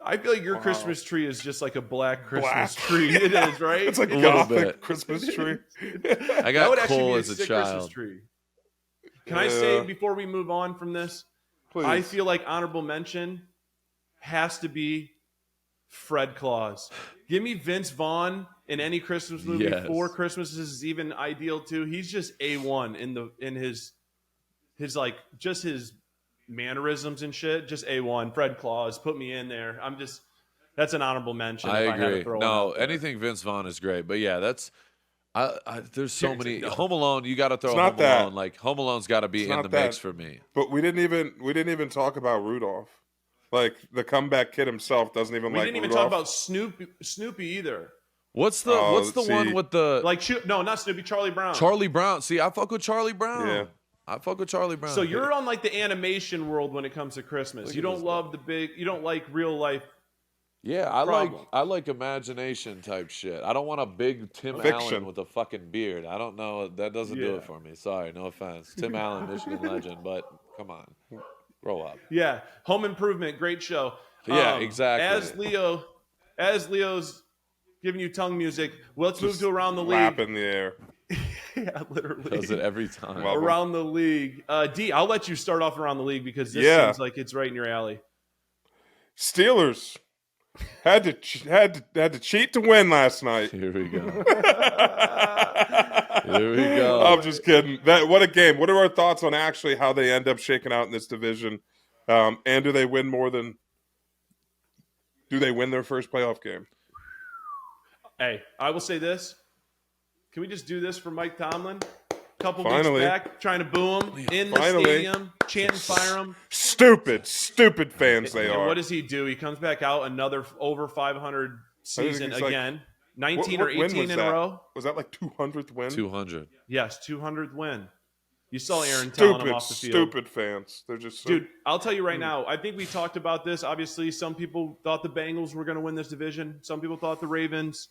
Speaker 2: I feel like your Christmas tree is just like a black Christmas tree. It is, right?
Speaker 4: It's like a
Speaker 3: little
Speaker 4: gothic
Speaker 3: bit.
Speaker 4: Christmas tree.
Speaker 3: I
Speaker 2: that
Speaker 3: got
Speaker 2: would actually
Speaker 3: Cole
Speaker 2: be
Speaker 3: as a
Speaker 2: sick Christmas
Speaker 3: child.
Speaker 2: tree. Can I say before we move on from this?
Speaker 4: Please.
Speaker 2: I feel like honorable mention has to be Fred Claus. Give me Vince Vaughn in any Christmas movie.
Speaker 3: Yes.
Speaker 2: 4 Christmases is even ideal too. He's just A1 in his like just his mannerisms and shit. Just A1. Fred Claus, put me in there. That's an honorable mention.
Speaker 3: I
Speaker 2: if I had to
Speaker 3: agree.
Speaker 2: throw one
Speaker 3: No,
Speaker 2: out there.
Speaker 3: anything Vince Vaughn is great. But yeah, that's there's so many.
Speaker 2: No.
Speaker 3: Home Alone, you got to throw
Speaker 4: It's not
Speaker 3: Home
Speaker 4: that.
Speaker 3: Alone. Like Home Alone's got to be
Speaker 4: It's
Speaker 3: in
Speaker 4: not
Speaker 3: the
Speaker 4: that.
Speaker 3: mix for me.
Speaker 4: But we didn't even talk about Rudolph. Like the comeback kid himself doesn't even
Speaker 2: We
Speaker 4: like
Speaker 2: didn't even
Speaker 4: Rudolph.
Speaker 2: talk about Snoopy either.
Speaker 3: What's the one with the
Speaker 2: like no, not Snoopy, Charlie Brown.
Speaker 3: Charlie Brown? See, I fuck with Charlie Brown.
Speaker 4: Yeah.
Speaker 3: I fuck with Charlie Brown.
Speaker 2: So you're on like the animation world when it comes to Christmas. You don't love you don't like real life.
Speaker 3: Yeah, I like imagination type shit. I don't want a big Tim Allen with a fucking beard. I don't know. That doesn't do it for me. Sorry, no offense. Tim Allen, Michigan legend, but come on. Grow up.
Speaker 2: Yeah. Home Improvement, great show.
Speaker 3: Yeah, exactly.
Speaker 2: As Leo's giving you tongue music, let's move to Around the League.
Speaker 4: Lap in the air.
Speaker 2: Yeah, literally.
Speaker 3: Does it every time.
Speaker 2: Around the League. D, I'll let you start off Around the League because this seems like it's right in your alley.
Speaker 4: Steelers had to cheat to win last night.
Speaker 3: Here we go. Here we go.
Speaker 4: I'm just kidding. What a game. What are our thoughts on actually how they end up shaking out in this division? And do they win their first playoff game?
Speaker 2: Hey, I will say this. Can we just do this for Mike Tomlin? Couple
Speaker 4: Finally.
Speaker 2: weeks back, trying to boo him in the stadium, chanting fire him.
Speaker 4: Stupid fans they are.
Speaker 2: What does he do? He comes back out another over 500 season again. Like, 19 or 18 in a row.
Speaker 4: Was that like 200th win?
Speaker 3: 200.
Speaker 2: Yes, 200th win. You saw Aaron telling him off the field.
Speaker 4: Stupid fans. They're just
Speaker 2: Dude, I'll tell you right now, I think we talked about this. Obviously, some people thought the Bengals were going to win this division. Some people thought the Ravens.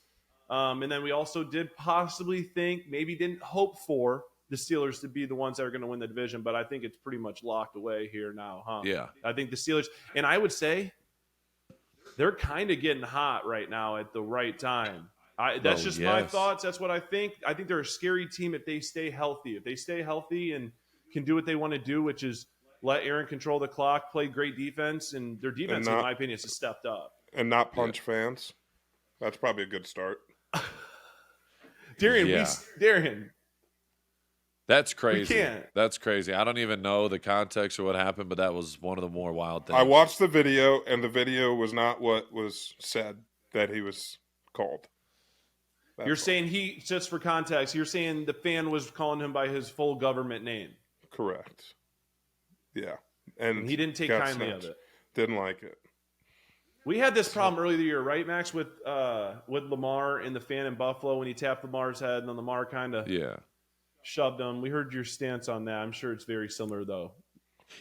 Speaker 2: And then we also did possibly think, maybe didn't hope for the Steelers to be the ones that are going to win the division, but I think it's pretty much locked away here now, huh?
Speaker 3: Yeah.
Speaker 2: I think the Steelers, and I would say they're kind of getting hot right now at the right time. That's just my thoughts. That's what I think. I think they're a scary team if they stay healthy. If they stay healthy and can do what they want to do, which is let Aaron control the clock, play great defense, and their defense, in my opinion, has stepped up.
Speaker 4: And not punch fans. That's probably a good start.
Speaker 2: Darian.
Speaker 3: That's crazy.
Speaker 2: We can't.
Speaker 3: That's crazy. I don't even know the context or what happened, but that was one of the more wild things.
Speaker 4: I watched the video, and the video was not what was said that he was called.
Speaker 2: You're saying just for context, you're saying the fan was calling him by his full government name.
Speaker 4: Correct. Yeah. And
Speaker 2: he didn't take kindly of it.
Speaker 4: Didn't like it.
Speaker 2: We had this problem earlier in the year, right, Max, with Lamar and the fan in Buffalo when he tapped Lamar's head, and then Lamar kind of shoved him. We heard your stance on that. I'm sure it's very similar, though.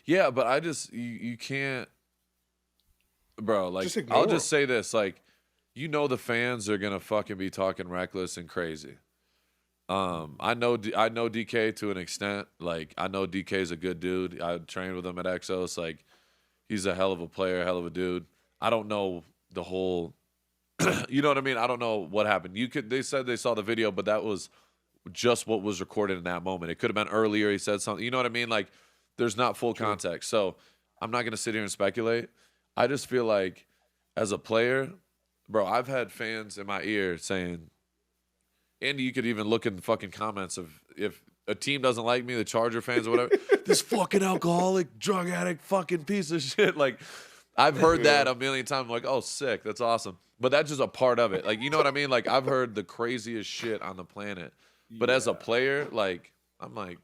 Speaker 3: Yeah, but I just you can't, bro. Like, I'll just say this, like, the fans are gonna fucking be talking reckless and crazy. I know DK to an extent. Like, I know DK is a good dude. I trained with him at Exos. Like, he's a hell of a player, hell of a dude. I don't know the whole, you know what I mean? I don't know what happened. They said they saw the video, but that was just what was recorded in that moment. It could have been earlier. He said something, you know what I mean? Like, there's not full context. So I'm not going to sit here and speculate. I just feel like as a player, bro, I've had fans in my ear saying, Andy, you could even look in the fucking comments of if a team doesn't like me, the Charger fans or whatever, this fucking alcoholic, drug addict, fucking piece of shit. Like, I've heard that a million times. I'm like, oh, sick. That's awesome. But that's just a part of it. Like, you know what I mean? Like, I've heard the craziest shit on the planet. But as a player, like, I'm like,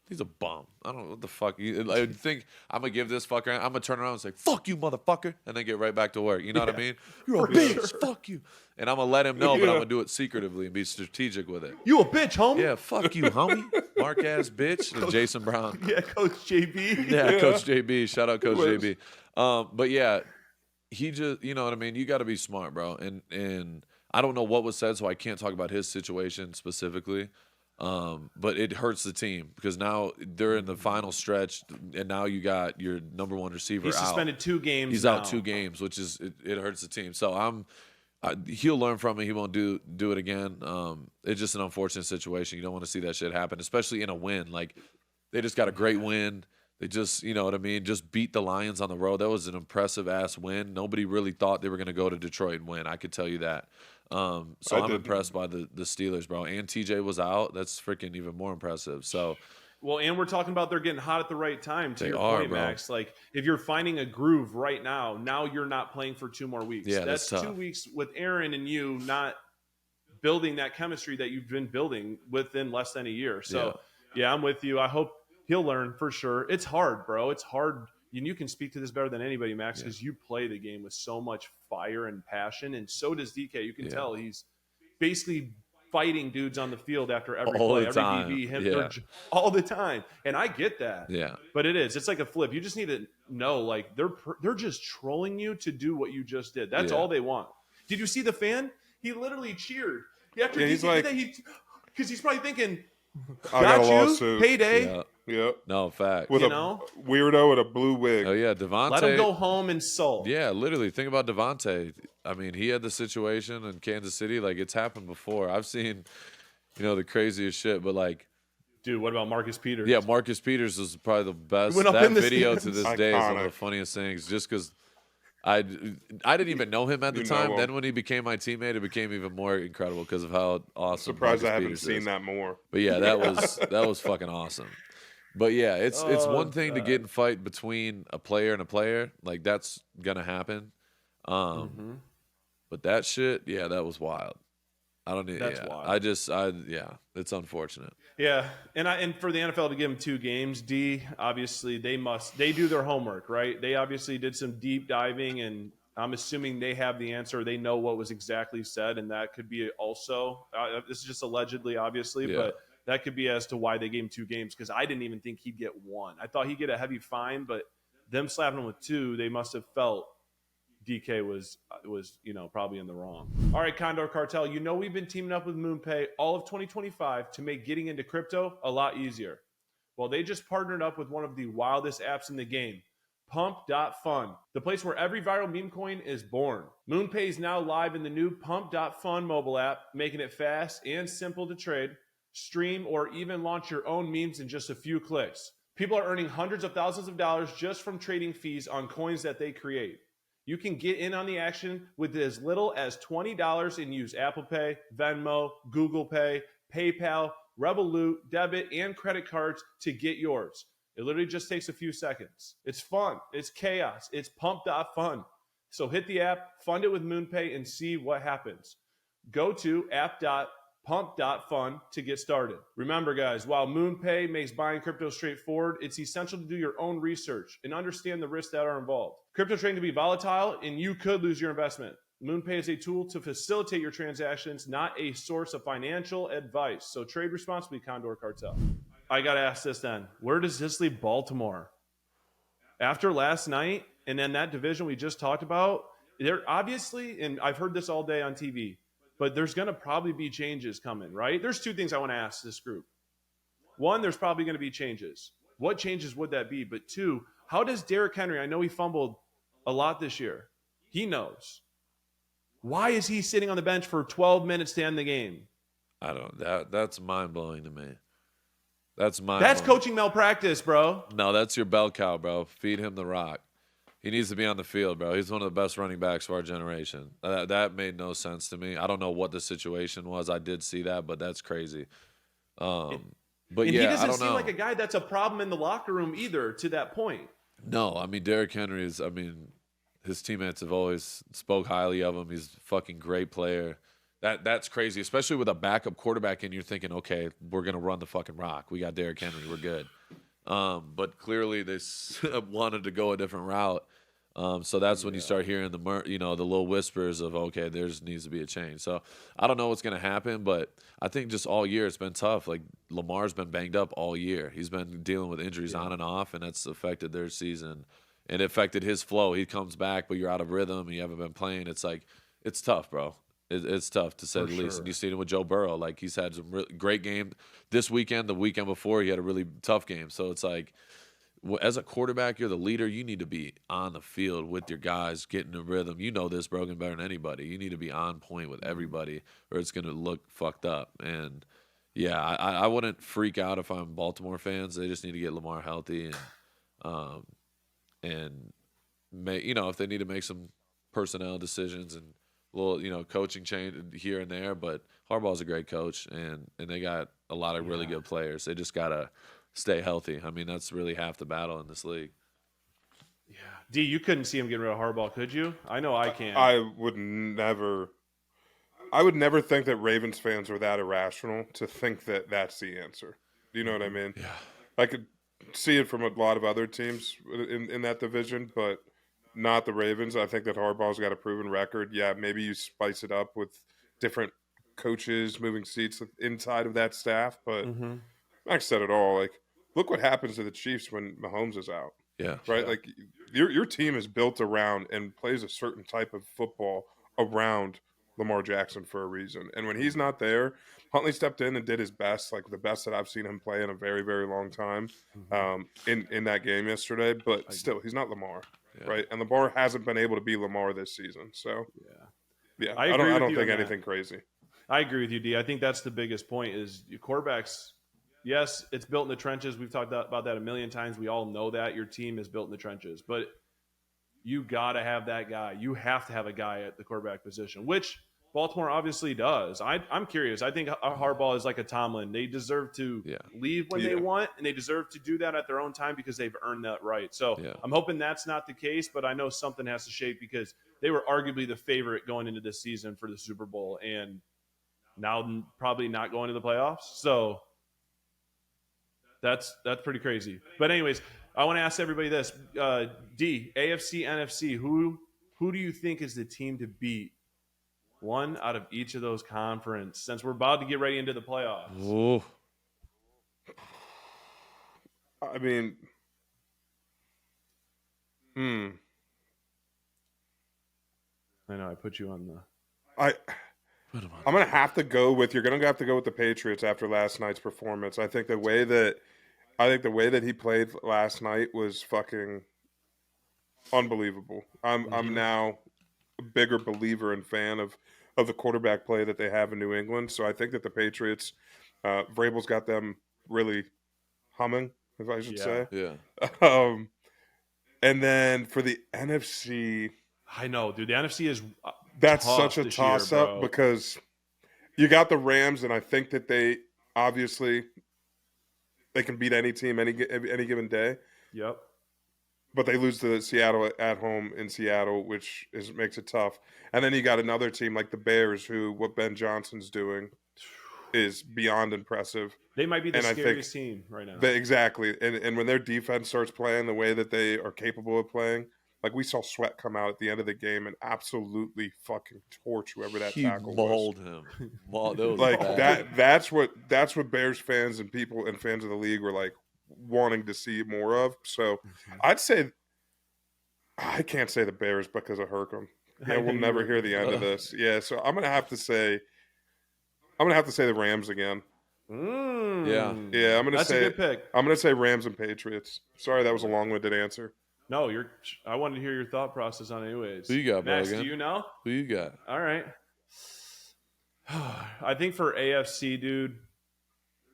Speaker 3: he's a bum. I don't know what the fuck. I think I'm going to give this fucker, I'm going to turn around and say, fuck you, motherfucker, and then get right back to work. You know what I mean? You're a bitch. Sure. Fuck you. And I'm going to let him know, but I'm going to do it secretively and be strategic with it.
Speaker 2: You a bitch, homie.
Speaker 3: Yeah, fuck you, homie. Mark-ass bitch. Jason Brown.
Speaker 2: Yeah, Coach JB.
Speaker 3: Yeah, Coach JB. Shout out Coach JB. But yeah, he just, you know what I mean? You got to be smart, bro. And I don't know what was said, so I can't talk about his situation specifically. But it hurts the team because now they're in the final stretch, and now you got your number one receiver out.
Speaker 2: He's suspended 2 games.
Speaker 3: He's out 2 games, which is it hurts the team. So he'll learn from it. He won't do it again. It's just an unfortunate situation. You don't want to see that shit happen, especially in a win. Like, they just got a great win. They just, you know what I mean, just beat the Lions on the road. That was an impressive-ass win. Nobody really thought they were going to go to Detroit and win. I could tell you that. So I'm impressed by the Steelers, bro. And TJ was out. That's freaking even more impressive. So,
Speaker 2: well, and we're talking about they're getting hot at the right time, to your point,
Speaker 3: bro.
Speaker 2: Max. Like, if you're finding a groove right now you're not playing for 2 more weeks.
Speaker 3: Yeah,
Speaker 2: that's
Speaker 3: tough.
Speaker 2: 2 weeks with Aaron and you not building that chemistry that you've been building within less than a year. So, yeah I'm with you. I hope he'll learn for sure. It's hard, bro. It's hard. And you can speak to this better than anybody, Max, because you play the game with so much fire and passion, and so does DK. You can tell he's basically fighting dudes on the field after every
Speaker 3: All
Speaker 2: play,
Speaker 3: the time.
Speaker 2: every DB,
Speaker 3: Yeah.
Speaker 2: all the time. And I get that.
Speaker 3: Yeah.
Speaker 2: But it's like a flip. You just need to know, like, they're just trolling you to do what you just did. That's
Speaker 3: Yeah.
Speaker 2: all they want. Did you see the fan? He literally cheered. After
Speaker 4: Yeah, he's
Speaker 2: DC
Speaker 4: like-
Speaker 2: did that, because he's probably thinking,
Speaker 4: I got a
Speaker 2: you,
Speaker 4: lawsuit.
Speaker 2: payday.
Speaker 3: Yeah.
Speaker 4: Yep.
Speaker 3: No, fact.
Speaker 4: With
Speaker 2: You
Speaker 4: a
Speaker 2: know?
Speaker 4: weirdo with a blue wig.
Speaker 3: Oh, yeah, Devontae.
Speaker 2: Let him go home and sulk.
Speaker 3: Yeah, literally. Think about Devontae. I mean, he had the situation in Kansas City. Like, it's happened before. I've seen, the craziest shit. But, like,
Speaker 2: Dude, what about Marcus Peters?
Speaker 3: yeah, Marcus Peters is probably the best.
Speaker 2: Went up
Speaker 3: That
Speaker 2: in the
Speaker 3: video to
Speaker 2: stands.
Speaker 3: this day is one of the
Speaker 4: Iconic.
Speaker 3: funniest things just because I didn't even know him at the
Speaker 4: You know
Speaker 3: time.
Speaker 4: him.
Speaker 3: Then when he became my teammate, it became even more incredible because of how awesome
Speaker 4: Surprised
Speaker 3: Marcus
Speaker 4: I haven't
Speaker 3: Peters
Speaker 4: seen
Speaker 3: is.
Speaker 4: that more.
Speaker 3: But yeah, that was fucking awesome. But yeah, it's one thing to get in fight between a player and a player, like that's gonna happen. But that shit, yeah, that was wild. I don't need.
Speaker 2: That's
Speaker 3: yeah,
Speaker 2: wild.
Speaker 3: it's unfortunate.
Speaker 2: Yeah, and for the NFL to give him 2 games, obviously they do their homework, right? They obviously did some deep diving, and I'm assuming they have the answer. They know what was exactly said, and that could be also. This is just allegedly, obviously,
Speaker 3: Yeah.
Speaker 2: but that could be as to why they gave him 2 games, because I didn't even think he'd get 1. I thought he'd get a heavy fine, but them slapping him with 2, they must have felt DK was probably in the wrong. All right, Condor Cartel, we've been teaming up with MoonPay all of 2025 to make getting into crypto a lot easier. Well, they just partnered up with one of the wildest apps in the game, Pump.Fun, the place where every viral meme coin is born. MoonPay is now live in the new Pump.Fun mobile app, making it fast and simple to trade, stream, or even launch your own memes in just a few clicks. People are earning hundreds of thousands of dollars just from trading fees on coins that they create. You can get in on the action with as little as $20 and use Apple Pay, Venmo, Google Pay, PayPal, Revolut, debit, and credit cards to get yours. It literally just takes a few seconds. It's fun. It's chaos. It's Pump.Fun. So hit the app, fund it with MoonPay, and see what happens. Go to app.pump.fun to get started. Remember, guys, while MoonPay makes buying crypto straightforward, it's essential to do your own research and understand the risks that are involved. Crypto trading can be volatile, and you could lose your investment. MoonPay is a tool to facilitate your transactions, not a source of financial advice. So trade responsibly, Condor Cartel. I got to ask this then. Where does this leave Baltimore? After last night, and then that division we just talked about, they're obviously, and I've heard this all day on TV, but there's going to probably be changes coming, right? There's 2 things I want to ask this group. 1, there's probably going to be changes. What changes would that be? But 2, how does Derrick Henry, I know he fumbled a lot this year. He knows. Why is he sitting on the bench for 12 minutes to end the game?
Speaker 3: I don't. That's mind blowing to me. That's
Speaker 2: That's coaching malpractice, bro.
Speaker 3: No, that's your bell cow, bro. Feed him the rock. He needs to be on the field, bro. He's one of the best running backs for our generation. That made no sense to me. I don't know what the situation was. I did see that, but that's crazy. But
Speaker 2: And
Speaker 3: yeah,
Speaker 2: he
Speaker 3: I
Speaker 2: doesn't
Speaker 3: don't
Speaker 2: seem
Speaker 3: know.
Speaker 2: like a guy that's a problem in the locker room either to that point.
Speaker 3: No, I mean Derrick Henry is. I mean, his teammates have always spoke highly of him. He's a fucking great player. That's crazy, especially with a backup quarterback, and you're thinking, okay, we're gonna run the fucking rock. We got Derrick Henry, we're good. But clearly they wanted to go a different route. So that's when you start hearing the little whispers of, okay, there needs to be a change. So I don't know what's going to happen, but I think just all year it's been tough. Like Lamar's been banged up all year. He's been dealing with injuries on and off, and that's affected their season. And it affected his flow. He comes back, but you're out of rhythm. And you haven't been playing. It's like, it's tough, bro. It's tough to say the least. And you see it with Joe Burrow. Like he's had some great game this weekend. The weekend before, he had a really tough game. So it's like, as a quarterback, you're the leader. You need to be on the field with your guys, getting the rhythm. You know this, Brogan, better than anybody. You need to be on point with everybody, or it's going to look fucked up. And yeah, I wouldn't freak out if I'm Baltimore fans. They just need to get Lamar healthy and make, if they need to make some personnel decisions and little, coaching change here and there. But Harbaugh's a great coach, and they got a lot of really good players. They just gotta stay healthy. I mean, that's really half the battle in this league.
Speaker 2: Yeah. D, you couldn't see him getting rid of Harbaugh, could you? I know I can.
Speaker 4: I would never think that Ravens fans are that irrational to think that that's the answer. Do you know what I mean?
Speaker 3: Yeah.
Speaker 4: I could see it from a lot of other teams in that division, but not the Ravens. I think that Harbaugh's got a proven record. Yeah, maybe you spice it up with different coaches moving seats inside of that staff. But
Speaker 2: Mm-hmm.
Speaker 4: Max said it all. Like, look what happens to the Chiefs when Mahomes is out,
Speaker 3: Yeah.
Speaker 4: right?
Speaker 2: Yeah.
Speaker 4: Like, your team is built around and plays a certain type of football around Lamar Jackson for a reason. And when he's not there, Huntley stepped in and did his best, like the best that I've seen him play in a very, very long time in that game yesterday. But still, he's not Lamar, right? And Lamar hasn't been able to be Lamar this season. So, yeah,
Speaker 2: I
Speaker 4: I
Speaker 2: agree with
Speaker 4: don't
Speaker 2: you
Speaker 4: think
Speaker 2: on that.
Speaker 4: anything crazy.
Speaker 2: I agree with you, D. I think that's the biggest point is your quarterbacks. Yes, it's built in the trenches. We've talked about that a million times. We all know that your team is built in the trenches, but you got to have that guy. You have to have a guy at the quarterback position, which Baltimore obviously does. I'm curious. I think Harbaugh is like a Tomlin. They deserve to leave when they want, and they deserve to do that at their own time because they've earned that right. So I'm hoping that's not the case, but I know something has to shake because they were arguably the favorite going into this season for the Super Bowl, and now probably not going to the playoffs. So that's pretty crazy. But anyways, I want to ask everybody this. D, AFC, NFC, who do you think is the team to beat? One out of each of those conference, since we're about to get ready into the playoffs.
Speaker 3: Ooh.
Speaker 4: I mean,
Speaker 2: I know I put you on the.
Speaker 4: I'm gonna have to go with. You're gonna have to go with the Patriots after last night's performance. I think the way that he played last night was fucking unbelievable. I'm now a bigger believer and fan of the quarterback play that they have in New England. So I think that the Patriots, Vrabel's got them really humming, if I should say.
Speaker 3: Yeah.
Speaker 4: And then for the NFC,
Speaker 2: I know, dude. The NFC is
Speaker 4: that's
Speaker 2: tough
Speaker 4: such a
Speaker 2: this
Speaker 4: toss
Speaker 2: year,
Speaker 4: up
Speaker 2: bro.
Speaker 4: because you got the Rams, and I think that they obviously they can beat any team any given day.
Speaker 2: Yep.
Speaker 4: But they lose to Seattle at home in Seattle, which makes it tough. And then you got another team like the Bears, who what Ben Johnson's doing is beyond impressive.
Speaker 2: They might be the
Speaker 4: And I think
Speaker 2: scariest team right now.
Speaker 4: Exactly. And when their defense starts playing the way that they are capable of playing, like we saw Sweat come out at the end of the game and absolutely fucking torch whoever that tackle
Speaker 3: mauled
Speaker 4: was.
Speaker 3: him. That was
Speaker 4: Like
Speaker 3: bad.
Speaker 4: that's what Bears fans and people and fans of the league were like wanting to see more of. So I'd say I can't say the Bears because of Hercom. Yeah, we'll never hear the end of this. Yeah, so I'm gonna have to say the Rams again.
Speaker 3: Yeah.
Speaker 4: Yeah, I'm gonna
Speaker 2: That's
Speaker 4: say
Speaker 2: a good pick.
Speaker 4: I'm gonna say Rams and Patriots. Sorry, that was a long-winded answer.
Speaker 2: No, I wanted to hear your thought process on it anyways.
Speaker 3: Who you got,
Speaker 2: Max,
Speaker 3: Brogan?
Speaker 2: do you know?
Speaker 3: Who you got?
Speaker 2: All right. I think for AFC, dude,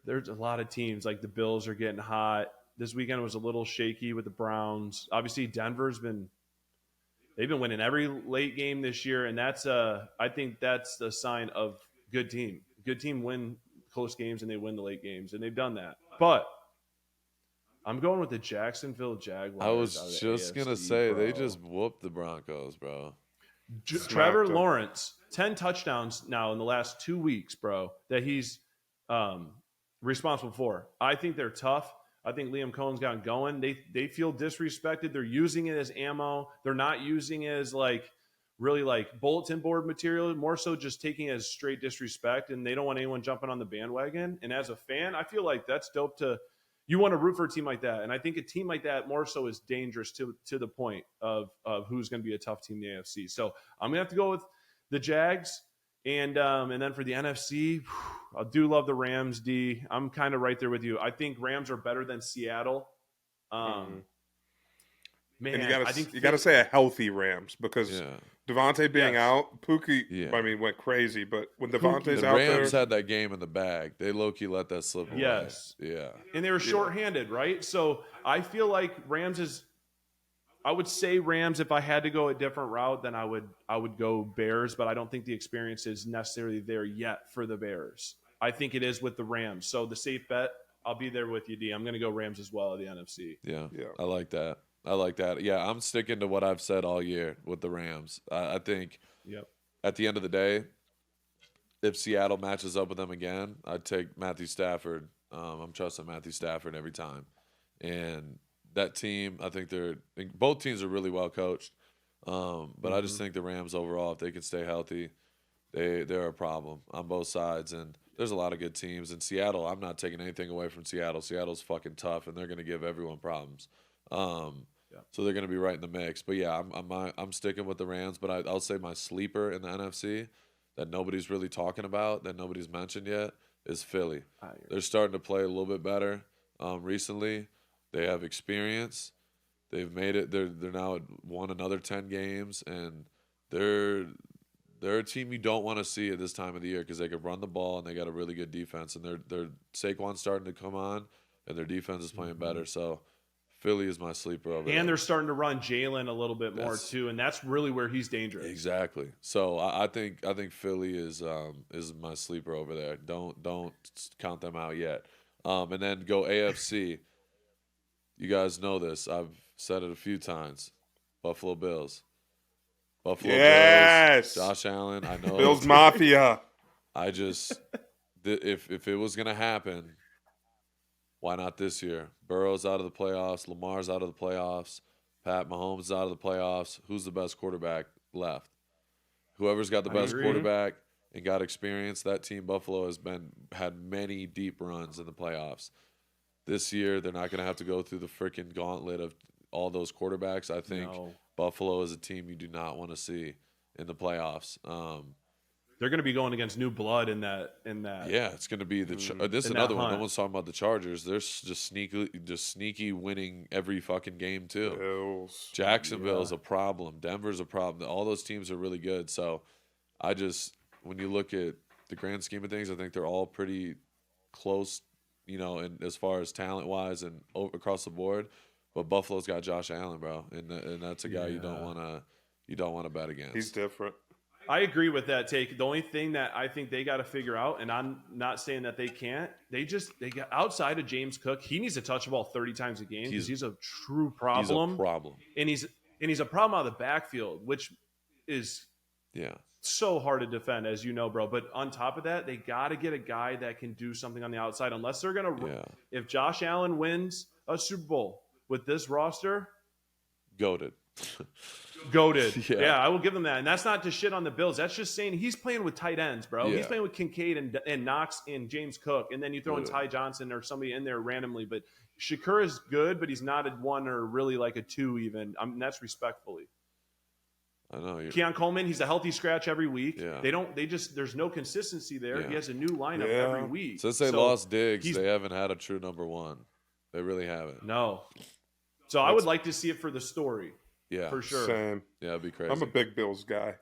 Speaker 2: there's a lot of teams. Like the Bills are getting hot. This weekend was a little shaky with the Browns. Obviously, they've been winning every late game this year, and I think that's the sign of good team. Good team win close games and they win the late games, and they've done that. But I'm going with the Jacksonville Jaguars.
Speaker 3: I was just going to say,
Speaker 2: bro.
Speaker 3: they just whooped the Broncos, bro.
Speaker 2: Trevor Lawrence, 10 touchdowns now in the last 2 weeks, bro, that he's responsible for. I think they're tough. I think Liam Cohen's gotten going. They feel disrespected. They're using it as ammo. They're not using it as really bulletin board material, more so just taking it as straight disrespect, and they don't want anyone jumping on the bandwagon. And as a fan, I feel like that's dope you want to root for a team like that. And I think a team like that more so is dangerous to the point of who's going to be a tough team in the AFC. So I'm going to have to go with the Jags. And then for the NFC, I do love the Rams, D. I'm kind of right there with you. I think Rams are better than Seattle. Man,
Speaker 4: And
Speaker 2: I think
Speaker 4: you got to say a healthy Rams because Devontae being out, Pookie, I mean, went crazy. But when Devontae's
Speaker 3: The
Speaker 4: out
Speaker 3: Rams
Speaker 4: there,
Speaker 3: had that game in the bag. They low-key let that slip away.
Speaker 2: Yes.
Speaker 3: Yeah.
Speaker 2: And they were shorthanded, right? So I feel like I would say Rams if I had to go a different route, then I would go Bears, but I don't think the experience is necessarily there yet for the Bears. I think it is with the Rams. So the safe bet, I'll be there with you, D. I'm going to go Rams as well at the NFC.
Speaker 3: Yeah. I like that. Yeah, I'm sticking to what I've said all year with the Rams. I think at the end of the day, if Seattle matches up with them again, I'd take Matthew Stafford. I'm trusting Matthew Stafford every time. And that team, I think both teams are really well coached. But I just think the Rams overall, if they can stay healthy, they're a problem on both sides, and there's a lot of good teams. In Seattle, I'm not taking anything away from Seattle. Seattle's fucking tough, and they're going to give everyone problems. So they're going to be right in the mix. But yeah, I'm sticking with the Rams. But I'll say my sleeper in the NFC that nobody's really talking about, that nobody's mentioned yet, is Philly. They're starting to play a little bit better recently. They have experience. They've made it. They're now won another 10 games, and they're a team you don't want to see at this time of the year because they could run the ball and they got a really good defense. And they're Saquon's starting to come on, and their defense is playing better. So Philly is my sleeper over there.
Speaker 2: And they're starting to run Jalen a little bit more too, and that's really where he's dangerous.
Speaker 3: Exactly. So I think Philly is my sleeper over there. Don't count them out yet. And then go AFC. You guys know this. I've said it a few times. Buffalo Bills.
Speaker 4: Yes.
Speaker 3: Bills. Josh Allen. I know.
Speaker 4: Bills Mafia.
Speaker 3: I just if it was gonna happen, why not this year? Burrow's out of the playoffs. Lamar's out of the playoffs. Pat Mahomes is out of the playoffs. Who's the best quarterback left? Whoever's got the best quarterback and got experience, that team, Buffalo, had many deep runs in the playoffs. This year, they're not going to have to go through the freaking gauntlet of all those quarterbacks. I think Buffalo is a team you do not want to see in the playoffs.
Speaker 2: They're going to be going against new blood in that.
Speaker 3: Yeah, it's going to be this is another one. No one's talking about the Chargers. They're just sneaky winning every fucking game too.
Speaker 4: Bills.
Speaker 3: Jacksonville's a problem. Denver's a problem. All those teams are really good. So when you look at the grand scheme of things, I think they're all pretty close, and as far as talent wise and across the board. But Buffalo's got Josh Allen, bro, and that's a guy you don't want to bet against.
Speaker 4: He's different.
Speaker 2: I agree with that take. The only thing that I think they got to figure out, and I'm not saying that they can't, they got outside of James Cook. He needs to touch the ball 30 times a game because he's a true problem.
Speaker 3: He's a problem,
Speaker 2: and he's a problem out of the backfield, which is so hard to defend, as you know, bro. But on top of that, they got to get a guy that can do something on the outside. Unless they're gonna, if Josh Allen wins a Super Bowl with this roster,
Speaker 3: goated.
Speaker 2: Yeah, I will give them that. And that's not to shit on the Bills. That's just saying he's playing with tight ends, bro. He's playing with Kincaid and Knox and James Cook. And then you throw in Ty Johnson or somebody in there randomly. But Shakur is good, but he's not a 1 or really like a 2 even. That's respectfully.
Speaker 3: I know.
Speaker 2: Keon Coleman, he's a healthy scratch every week.
Speaker 3: Yeah.
Speaker 2: There's no consistency there. He has a new lineup every week.
Speaker 3: Since they lost Diggs, they haven't had a true number 1. They really haven't.
Speaker 2: No. So I would like to see it for the story.
Speaker 3: Yeah,
Speaker 2: for sure.
Speaker 4: Same.
Speaker 3: Yeah, it'd be crazy.
Speaker 4: I'm a big Bills guy.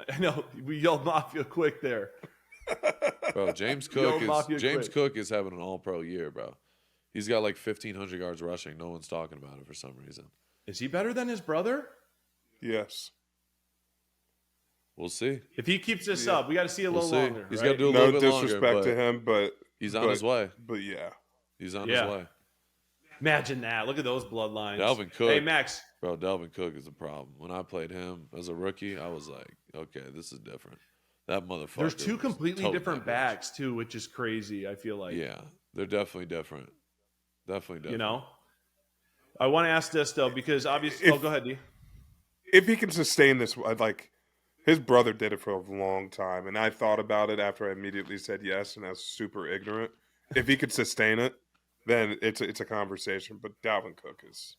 Speaker 2: I know we yelled Mafia quick there,
Speaker 3: bro. James Cook is having an All-Pro year, bro. He's got like 1,500 yards rushing. No one's talking about it for some reason.
Speaker 2: Is he better than his brother?
Speaker 4: Yes.
Speaker 3: We'll see.
Speaker 2: If he keeps this up, we got to see a little longer.
Speaker 3: He's got to do a little bit longer.
Speaker 4: No disrespect to him, but
Speaker 3: he's on his way.
Speaker 4: But
Speaker 3: he's on his way.
Speaker 2: Imagine that. Look at those bloodlines.
Speaker 3: Dalvin Cook.
Speaker 2: Hey, Max.
Speaker 3: Bro, Dalvin Cook is a problem. When I played him as a rookie, I was like, okay, this is different. That motherfucker.
Speaker 2: There's 2 completely different backs, too, which is crazy, I feel like.
Speaker 3: Yeah, they're definitely different. Definitely different.
Speaker 2: I want to ask this, though, because obviously... go ahead, D.
Speaker 4: If he can sustain this, his brother did it for a long time, and I thought about it after I immediately said yes, and I was super ignorant. If he could sustain it, then it's a conversation. But Dalvin Cook is,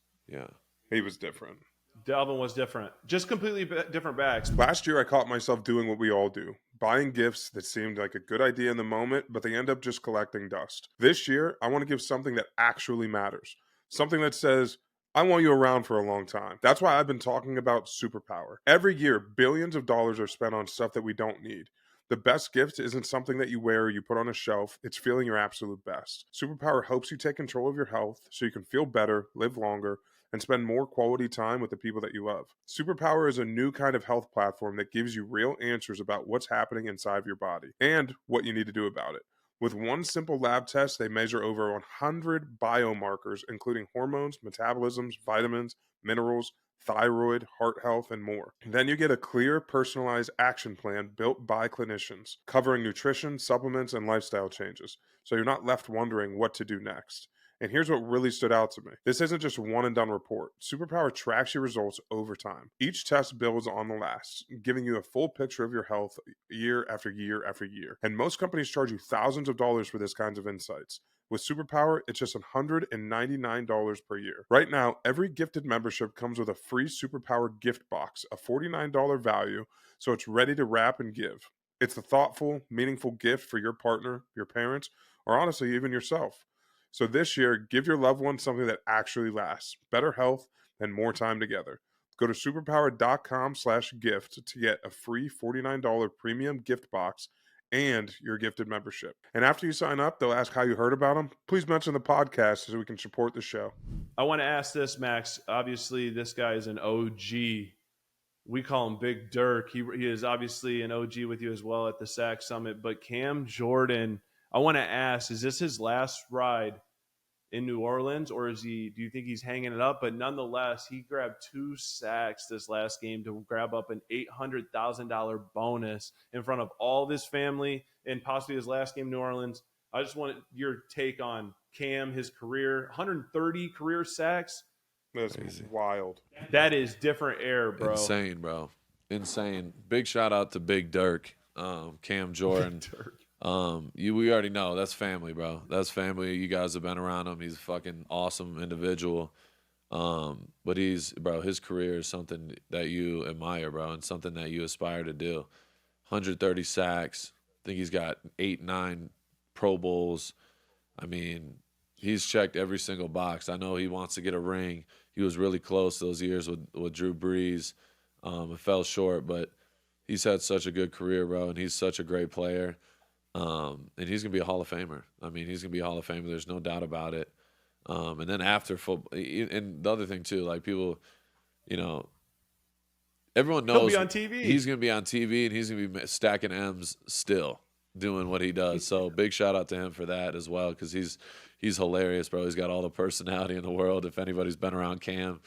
Speaker 4: he was different.
Speaker 2: Dalvin was different, just completely different backs.
Speaker 4: Last year, I caught myself doing what we all do, buying gifts that seemed like a good idea in the moment, but they end up just collecting dust. This year, I want to give something that actually matters, something that says, I want you around for a long time. That's why I've been talking about Superpower. Every year, billions of dollars are spent on stuff that we don't need. The best gift isn't something that you wear or you put on a shelf. It's feeling your absolute best. Superpower helps you take control of your health so you can feel better, live longer, and spend more quality time with the people that you love. Superpower is a new kind of health platform that gives you real answers about what's happening inside your body and what you need to do about it. With one simple lab test, they measure over 100 biomarkers, including hormones, metabolisms, vitamins, minerals, thyroid, heart health, and more. Then you get a clear, personalized action plan built by clinicians, covering nutrition, supplements, and lifestyle changes, so you're not left wondering what to do next. And here's what really stood out to me. This isn't just a one-and-done report. Superpower tracks your results over time. Each test builds on the last, giving you a full picture of your health year after year after year. And most companies charge you thousands of dollars for this kinds of insights. With Superpower, it's just $199 per year. Right now, every gifted membership comes with a free Superpower gift box, a $49 value, so it's ready to wrap and give. It's a thoughtful, meaningful gift for your partner, your parents, or honestly, even yourself. So this year, give your loved one something that actually lasts, better health, and more time together. Go to superpower.com/gift to get a free $49 premium gift box and your gifted membership. And after you sign up, they'll ask how you heard about them. Please mention the podcast so we can support the show.
Speaker 2: I want to ask this, Max. Obviously, this guy is an OG. We call him Big Dirk. He is obviously an OG with you as well at the SAC Summit. But Cam Jordan, I want to ask, is this his last ride in New Orleans, or do you think he's hanging it up? But nonetheless, he grabbed 2 sacks this last game to grab up an $800,000 bonus in front of all of his family and possibly his last game in New Orleans. I just want your take on Cam, his career, 130 career sacks.
Speaker 4: That's wild.
Speaker 2: That is different air, bro.
Speaker 3: Insane, bro. Insane. Big shout out to Big Dirk, Cam Jordan.
Speaker 2: Big Dirk.
Speaker 3: We already know that's family, bro. That's family. You guys have been around him. He's a fucking awesome individual. But his career is something that you admire, bro, and something that you aspire to do. 130 sacks. I think he's got 8, 9 Pro Bowls. I mean, he's checked every single box. I know he wants to get a ring. He was really close those years with Drew Brees. It fell short, but he's had such a good career, bro, and he's such a great player. And he's going to be a Hall of Famer. I mean, he's going to be a Hall of Famer. There's no doubt about it. And then after football, and the other thing too, like people, everyone knows
Speaker 2: he'll be on TV.
Speaker 3: He's going to be on TV, and he's going to be stacking M's still, doing what he does. So big shout out to him for that as well, because he's hilarious, bro. He's got all the personality in the world. If anybody's been around Cam,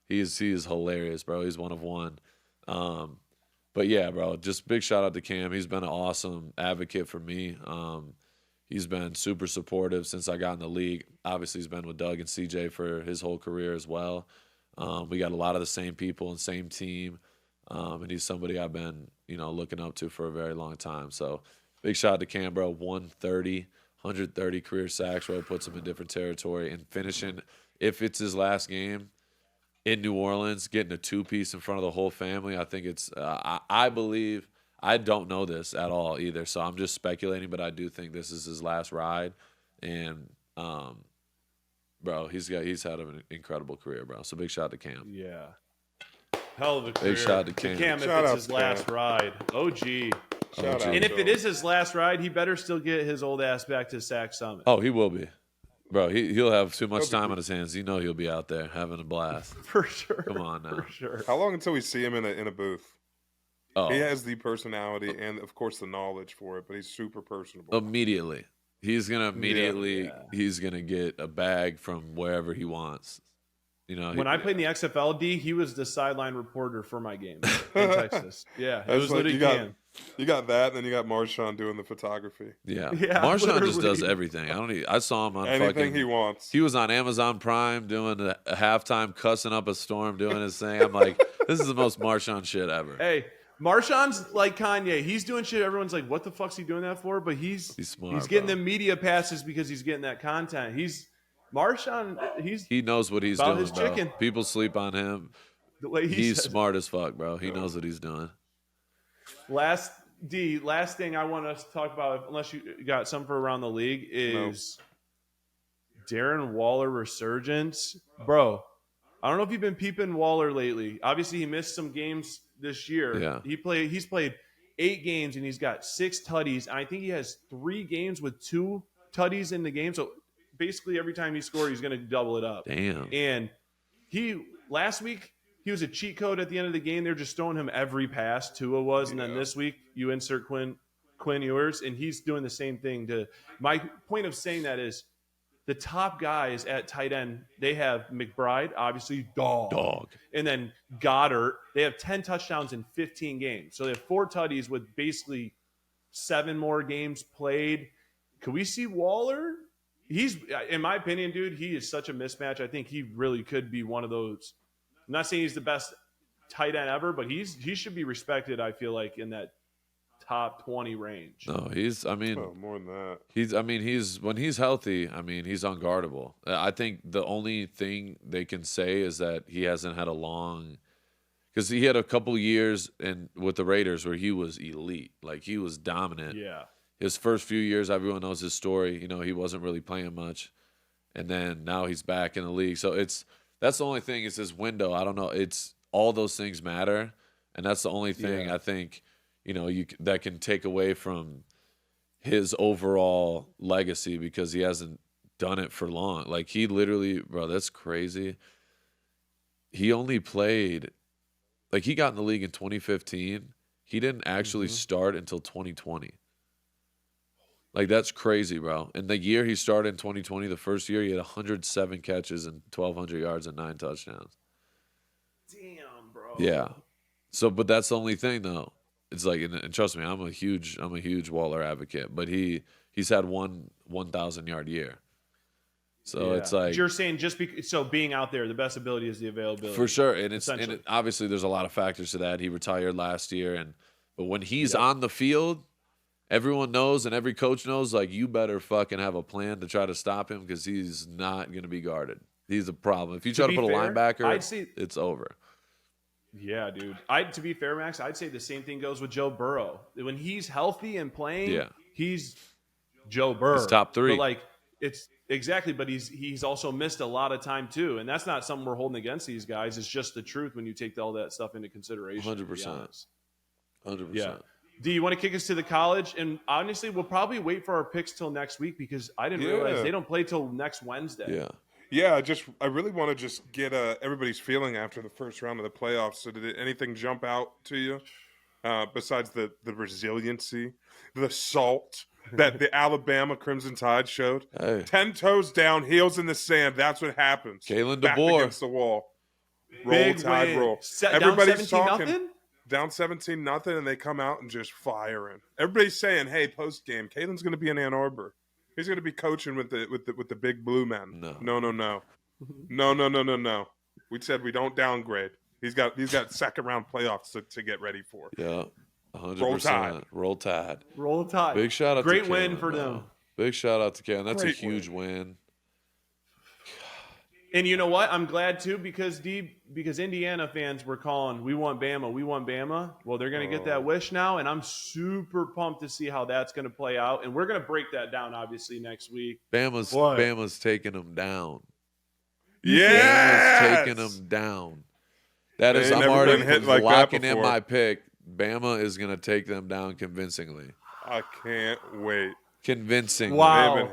Speaker 3: he is hilarious, bro. He's one of one. But yeah, bro, just big shout out to Cam. He's been an awesome advocate for me. He's been super supportive since I got in the league. Obviously, he's been with Doug and CJ for his whole career as well. We got a lot of the same people and same team. And he's somebody I've been, looking up to for a very long time. So big shout out to Cam, bro. 130 career sacks, really puts him in different territory. And finishing, if it's his last game in New Orleans, getting a 2-piece in front of the whole family, I think it's I believe, I don't know this at all either, so I'm just speculating, but I do think this is his last ride. And bro, he's had an incredible career, bro. So big shout out to Cam.
Speaker 2: Yeah. Hell of a career.
Speaker 3: Big shout out to Cam.
Speaker 2: Cam, if it's his last ride. OG.
Speaker 4: Shout out.
Speaker 2: And if it is his last ride, he better still get his old ass back to SAC Summit.
Speaker 3: Oh, he will be. Bro, he'll have too much time on his hands. He'll be out there having a blast.
Speaker 2: For sure.
Speaker 3: Come on now.
Speaker 2: For sure.
Speaker 4: How long until we see him in a booth?
Speaker 3: Oh,
Speaker 4: He has the personality and, of course, the knowledge for it, but he's super personable.
Speaker 3: immediately. He's gonna he's gonna get a bag from wherever he wants.
Speaker 2: When I played in the XFL, D, he was the sideline reporter for my game in Texas. Yeah, it was literally Cam.
Speaker 4: You got that, and then you got Marshawn doing the photography.
Speaker 3: Yeah,
Speaker 2: Yeah,
Speaker 3: Marshawn just
Speaker 2: literally.
Speaker 3: does everything. I saw him on
Speaker 4: Anything he wants.
Speaker 3: He was on Amazon Prime doing a halftime, cussing up a storm, doing his thing. I'm like, this is the most Marshawn shit ever.
Speaker 2: Hey, Marshawn's like Kanye. He's doing shit. Everyone's like, what the fuck's he doing that for? But he's
Speaker 3: smart.
Speaker 2: He's getting
Speaker 3: bro.
Speaker 2: the media passes because he's getting that content. Marshawn,
Speaker 3: He knows what he's
Speaker 2: about
Speaker 3: doing,
Speaker 2: his
Speaker 3: bro.
Speaker 2: chicken.
Speaker 3: People sleep on him.
Speaker 2: the way
Speaker 3: He's
Speaker 2: says.
Speaker 3: smart as fuck, bro. He knows what he's doing.
Speaker 2: Last thing I want us to talk about, unless you got some for around the league, is Darren Waller resurgence. Bro, I don't know if you've been peeping Waller lately. Obviously, he missed some games this year.
Speaker 3: Yeah.
Speaker 2: He's played 8 games, and he's got 6 tutties. And I think he has 3 games with 2 tutties in the game. So basically, every time he scores, he's going to double it up.
Speaker 3: Damn.
Speaker 2: And last week, he was a cheat code at the end of the game. They're just throwing him every pass. Tua was. And then this week, you insert Quinn Ewers, and he's doing the same thing. My point of saying that is the top guys at tight end, they have McBride, obviously, dog. And then Goddard. They have 10 touchdowns in 15 games. So they have 4 tutties with basically 7 more games played. Could we see Waller he's, in my opinion, dude, he is such a mismatch. I think he really could be one of those. I'm not saying he's the best tight end ever, but he should be respected, I feel like, in that top 20 range.
Speaker 3: No,
Speaker 4: more than that.
Speaker 3: When he's healthy, he's unguardable. I think the only thing they can say is that he hasn't had a long, because he had a couple years with the Raiders where he was elite. Like, he was dominant.
Speaker 2: Yeah.
Speaker 3: His first few years, everyone knows his story. You know, he wasn't really playing much. And then now he's back in the league. So that's the only thing is his window. I don't know. It's all those things matter. And that's the only thing I think, you know, that can take away from his overall legacy, because he hasn't done it for long. Like, he literally, bro, that's crazy. He only played, like, he got in the league in 2015. He didn't actually start until 2020. Like, that's crazy, bro. And the year he started in 2020, the first year, he had 107 catches and 1,200 yards and 9 touchdowns.
Speaker 2: Damn, bro.
Speaker 3: Yeah. So, but that's the only thing, though. It's like, and trust me, I'm a huge Waller advocate, but he's had one 1,000-yard year. So it's like,
Speaker 2: you're saying being out there, the best ability is the availability
Speaker 3: for sure. And obviously there's a lot of factors to that. He retired last year, but when he's on the field, everyone knows and every coach knows, like, you better fucking have a plan to try to stop him, because he's not going to be guarded. He's a problem. If you try to put a linebacker, it's over.
Speaker 2: Yeah, dude. To be fair, Max, I'd say the same thing goes with Joe Burrow. When he's healthy and playing, he's Joe Burrow.
Speaker 3: He's top 3.
Speaker 2: But, like, it's exactly, but he's also missed a lot of time too, and that's not something we're holding against these guys. It's just the truth when you take all that stuff into consideration.
Speaker 3: 100%. 100%.
Speaker 2: Yeah. Do you want to kick us to the college? And honestly, we'll probably wait for our picks till next week, because I didn't realize they don't play till next Wednesday.
Speaker 3: Yeah.
Speaker 4: Yeah, I really want to just get everybody's feeling after the first round of the playoffs. So did anything jump out to you besides the resiliency, the salt that the Alabama Crimson Tide showed?
Speaker 3: Hey.
Speaker 4: 10 toes down, heels in the sand. That's what happens.
Speaker 3: Kalen
Speaker 4: Back
Speaker 3: DeBoer
Speaker 4: against the wall.
Speaker 2: Big
Speaker 4: Tide,
Speaker 2: win.
Speaker 4: roll.
Speaker 2: Everybody's talking.
Speaker 4: Nothing? Down 17-0, and they come out and just firing. Everybody's saying, "Hey, post game, Kalen's going to be in Ann Arbor. He's going to be coaching with the big blue men." No. We said we don't downgrade. He's got second round playoffs to get ready for.
Speaker 3: Yeah, 100%. Roll Tide. Big shout out.
Speaker 2: Great
Speaker 3: to
Speaker 2: win
Speaker 3: Kalen,
Speaker 2: for them.
Speaker 3: Big shout out to Kalen. That's
Speaker 2: Great
Speaker 3: a huge win.
Speaker 2: And you know what? I'm glad too, because Indiana fans were calling, "We want Bama." Well, they're going to get that wish now, and I'm super pumped to see how that's going to play out. And we're going to break that down, obviously, next week.
Speaker 3: Bama's taking them down.
Speaker 4: Yeah,
Speaker 3: Bama's taking them down. That is, I'm already locking in my pick. Bama is going to take them down convincingly.
Speaker 4: I can't wait.
Speaker 3: Convincingly.
Speaker 2: Wow.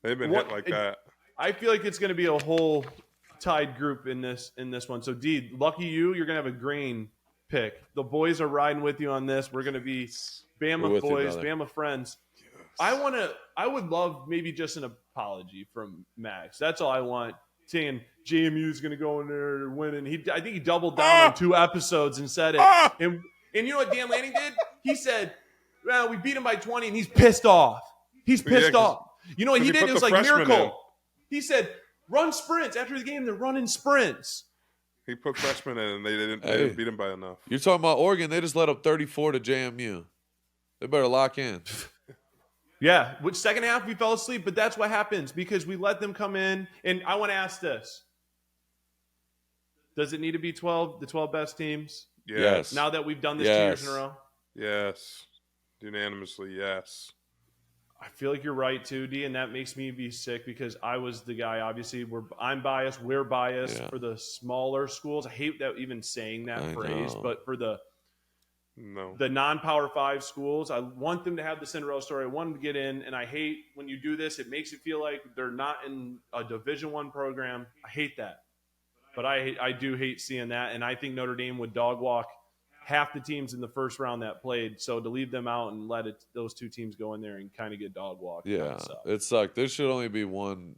Speaker 4: They've been hit like that.
Speaker 2: I feel like it's going to be a whole Tide group in this one. So, D, lucky you're going to have a green pick. The boys are riding with you on this. We're going to be Bama boys, Bama friends. Yes. I would love maybe just an apology from Max. That's all I want. Saying JMU is going to go in there and win, and I think he doubled down on 2 episodes and said it. And you know what Dan Lanning did? He said, "Well, we beat him by 20," and he's pissed off. He's pissed off. You know what he did? It was like miracle. He said, "Run sprints." After the game, they're running sprints.
Speaker 4: He put freshmen in, and they didn't beat him by enough.
Speaker 3: You're talking about Oregon. They just let up 34 to JMU. They better lock in.
Speaker 2: Yeah, which second half we fell asleep, but that's what happens because we let them come in. And I want to ask this. Does it need to be 12, the 12 best teams?
Speaker 3: Yes.
Speaker 2: Now that we've done this 2 years in a row?
Speaker 4: Yes. Unanimously, yes.
Speaker 2: I feel like you're right, too, D, and that makes me be sick because I was the guy, obviously. I'm biased. We're biased for the smaller schools. I hate that even saying that phrase, but for the non-Power 5 schools, I want them to have the Cinderella story. I want them to get in, and I hate when you do this. It makes it feel like they're not in a Division I program. I hate that. But I do hate seeing that, and I think Notre Dame would dog walk half the teams in the first round that played. So to leave them out and let those 2 teams go in there and kind of get dog walked.
Speaker 3: Yeah, it sucked. There should only be one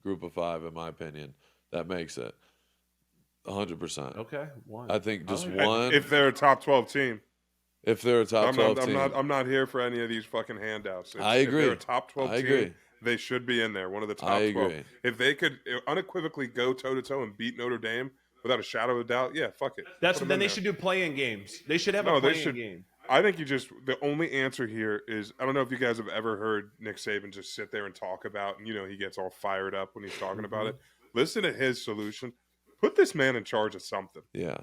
Speaker 3: group of 5, in my opinion, that makes it. 100%.
Speaker 2: Okay, one.
Speaker 3: I think just one.
Speaker 4: If they're a top 12 team.
Speaker 3: If they're a top 12 team.
Speaker 4: I'm not here for any of these fucking handouts.
Speaker 3: I agree.
Speaker 4: If they're a top 12 team, they should be in there. One of the top
Speaker 3: I
Speaker 4: 12.
Speaker 3: agree.
Speaker 4: If they could unequivocally go toe-to-toe and beat Notre Dame without a shadow of a doubt, yeah, fuck it.
Speaker 2: Then
Speaker 4: Put 'em
Speaker 2: they
Speaker 4: in there.
Speaker 2: should do play-in games. They should have
Speaker 4: No,
Speaker 2: a
Speaker 4: they
Speaker 2: play-in
Speaker 4: should-
Speaker 2: game.
Speaker 4: I think the only answer here is, I don't know if you guys have ever heard Nick Saban just sit there and talk about, and he gets all fired up when he's talking about it. Listen to his solution. Put this man in charge of something.
Speaker 3: Yeah.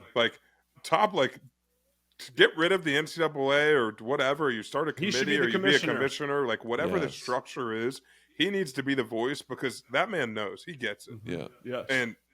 Speaker 4: Get rid of the NCAA or whatever. You start a
Speaker 2: He should be
Speaker 4: committee
Speaker 2: the
Speaker 4: or you be a
Speaker 2: commissioner.
Speaker 4: commissioner, like whatever the
Speaker 3: Yes.
Speaker 4: structure is, he needs to be the voice because that man knows. He gets it.
Speaker 3: Yeah.
Speaker 2: Yes.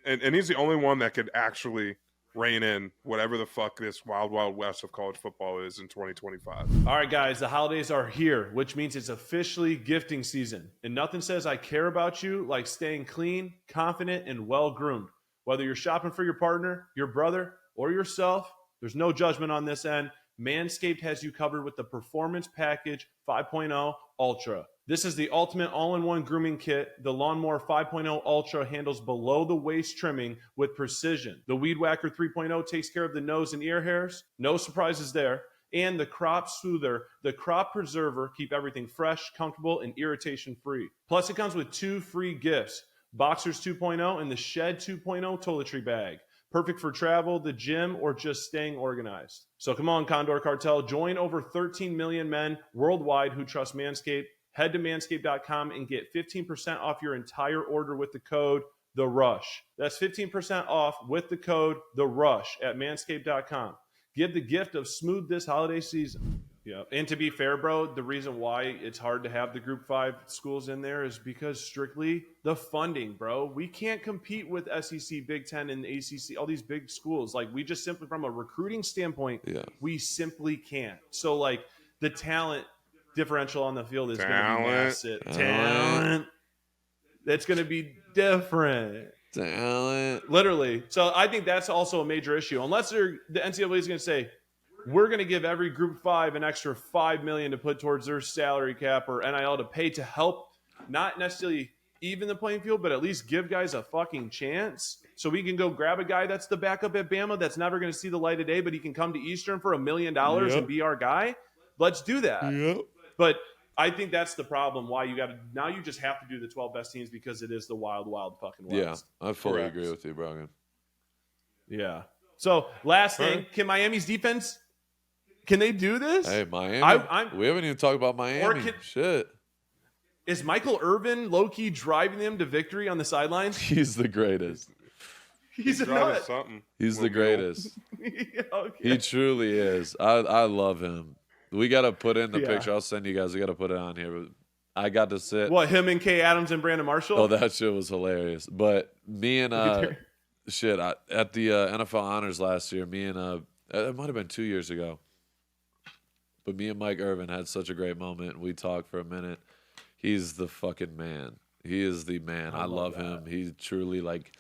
Speaker 4: And he's the only one that could actually rein in whatever the fuck this wild, wild west of college football is in 2025.
Speaker 2: All right, guys, the holidays are here, which means it's officially gifting season. And nothing says I care about you like staying clean, confident, and well-groomed. Whether you're shopping for your partner, your brother, or yourself, there's no judgment on this end. Manscaped has you covered with the Performance Package 5.0 Ultra. This is the ultimate all-in-one grooming kit. The Lawnmower 5.0 Ultra handles below-the-waist trimming with precision. The Weed Whacker 3.0 takes care of the nose and ear hairs. No surprises there. And the Crop Soother, the Crop Preserver, keep everything fresh, comfortable, and irritation-free. Plus, it comes with 2 free gifts, Boxers 2.0 and the Shed 2.0 toiletry bag. Perfect for travel, the gym, or just staying organized. So come on, Condor Cartel. Join over 13 million men worldwide who trust Manscaped. Head to manscaped.com and get 15% off your entire order with the code THERUSH. That's 15% off with the code THERUSH at manscaped.com. Give the gift of smooth this holiday season. Yeah. And to be fair, bro, the reason why it's hard to have the Group 5 schools in there is because strictly the funding, bro. We can't compete with SEC, Big Ten, and ACC, all these big schools. Like, we just simply, from a recruiting standpoint, we simply can't. So, like, the talent differential on the field is going to be massive. Talent. That's going to be different.
Speaker 3: Talent.
Speaker 2: Literally. So I think that's also a major issue. Unless the NCAA is going to say, we're going to give every Group 5 an extra $5 million to put towards their salary cap or NIL to pay to help not necessarily even the playing field, but at least give guys a fucking chance. So we can go grab a guy that's the backup at Bama that's never going to see the light of day, but he can come to Eastern for $1 million and be our guy. Let's do that.
Speaker 3: Yep.
Speaker 2: But I think that's the problem. Why you just have to do the 12 best teams because it is the wild, wild fucking West.
Speaker 3: Yeah, I fully
Speaker 4: Correct.
Speaker 3: agree with you, Brogan.
Speaker 2: Yeah. So last thing, can Miami's defense, can they do this?
Speaker 3: Hey, Miami. We haven't even talked about Miami. Shit.
Speaker 2: Is Michael Irvin low-key driving them to victory on the sidelines?
Speaker 3: He's the greatest.
Speaker 2: He's a
Speaker 4: Driving
Speaker 2: nut.
Speaker 4: something.
Speaker 3: He's the greatest.
Speaker 2: Yeah, okay.
Speaker 3: He truly is. I love him. We got to put in the
Speaker 2: Yeah.
Speaker 3: picture. I'll send you guys. We got to put it on here. But I got to sit.
Speaker 2: What, him and Kay Adams and Brandon Marshall?
Speaker 3: Oh, that shit was hilarious. But me and at the NFL Honors last year, me and it might have been 2 years ago. But me and Mike Irvin had such a great moment. We talked for a minute. He's the fucking man. He is the man. I love him. He's truly like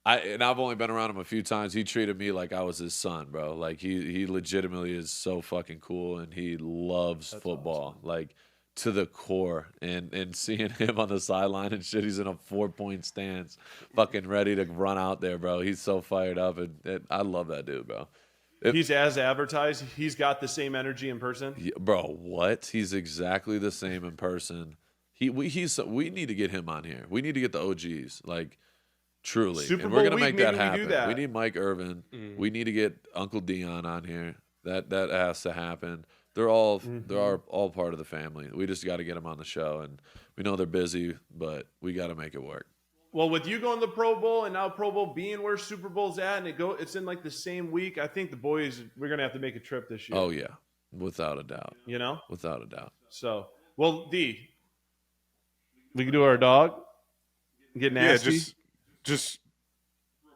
Speaker 3: I've only been around him a few times. He treated me like I was his son, bro. Like he legitimately is so fucking cool and he loves football. Awesome. Like to the core. And seeing him on the sideline and shit, he's in a 4-point stance, fucking ready to run out there, bro. He's so fired up and I love that dude, bro.
Speaker 2: He's as advertised. He's got the same energy in person.
Speaker 3: Yeah, bro, what? He's exactly the same in person. We need to get him on here. We need to get the OGs, like truly,
Speaker 2: Super
Speaker 3: and we're
Speaker 2: Bowl
Speaker 3: gonna
Speaker 2: week,
Speaker 3: make that
Speaker 2: maybe we
Speaker 3: happen.
Speaker 2: do that.
Speaker 3: We need Mike Irvin. We need to get Uncle Dion on here. That has to happen. They're all part of the family. We just got to get them on the show, and we know they're busy, but we got to make it work.
Speaker 2: Well, with you going to the Pro Bowl and now Pro Bowl being where Super Bowl's at, and it's in like the same week, I think the boys, we're gonna have to make a trip this year.
Speaker 3: Oh yeah, without a doubt.
Speaker 2: You know,
Speaker 3: without a doubt.
Speaker 2: So, well, D, we can do our dog. Get nasty.
Speaker 4: Yeah, just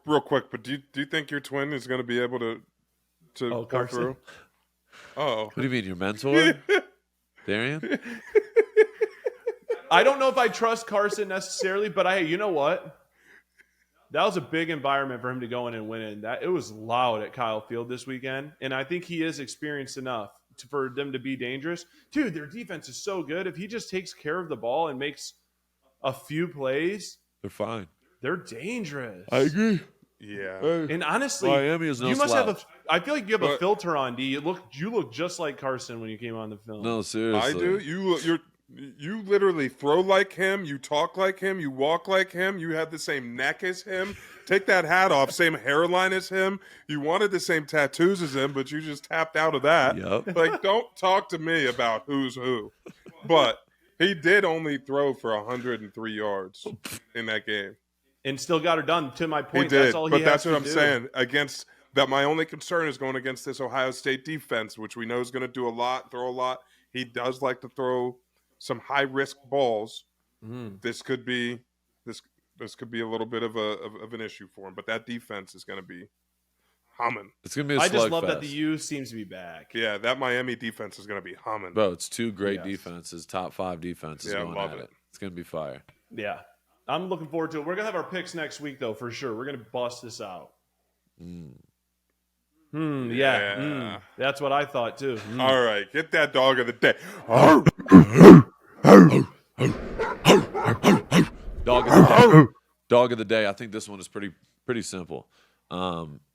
Speaker 4: real quick. But do you think your twin is going to be able to pull
Speaker 2: Carson?
Speaker 4: through? Oh,
Speaker 3: What do you mean, your mentor, Darian?
Speaker 2: I don't know if I trust Carson necessarily, but you know what? That was a big environment for him to go in and win in. It was loud at Kyle Field this weekend, and I think he is experienced enough for them to be dangerous. Dude, their defense is so good. If he just takes care of the ball and makes a few plays,
Speaker 3: They're fine.
Speaker 2: they're dangerous.
Speaker 3: I agree.
Speaker 4: yeah.
Speaker 2: And honestly,
Speaker 3: Miami is no
Speaker 2: you must have
Speaker 3: slouch.
Speaker 2: I feel like you have a
Speaker 4: But-
Speaker 2: filter on, D. You look just like Carson when you came on the film.
Speaker 3: No, seriously.
Speaker 4: I do. You literally throw like him, you talk like him, you walk like him, you have the same neck as him. Take that hat off, same hairline as him. You wanted the same tattoos as him, but you just tapped out of that.
Speaker 3: Yep.
Speaker 4: Like, don't talk to me about who's who. But he did only throw for 103 yards in that game.
Speaker 2: And still got her done. To my
Speaker 4: He
Speaker 2: point,
Speaker 4: did,
Speaker 2: that's all he
Speaker 4: but
Speaker 2: has
Speaker 4: that's what
Speaker 2: to
Speaker 4: I'm
Speaker 2: do.
Speaker 4: saying. Against that, my only concern is going against this Ohio State defense, which we know is going to do a lot, throw a lot. He does like to throw some high risk balls. This could be this could be a little bit of an issue for him. But that defense is going to be humming.
Speaker 3: It's gonna be a
Speaker 2: I just love
Speaker 3: slugfest.
Speaker 2: that the U seems to be back.
Speaker 4: Yeah, that Miami defense is going to be humming.
Speaker 3: Bro, it's two great
Speaker 2: Yes.
Speaker 3: defenses, top 5 defenses
Speaker 4: Yeah,
Speaker 3: going
Speaker 4: love
Speaker 3: at
Speaker 4: it.
Speaker 3: it. It's gonna be fire.
Speaker 2: Yeah. I'm looking forward to it. We're going to have our picks next week, though, for sure. We're going to bust this out.
Speaker 4: Yeah.
Speaker 2: That's what I thought, too.
Speaker 4: All right, get that dog of the day.
Speaker 3: Dog of the day. I think this one is pretty simple.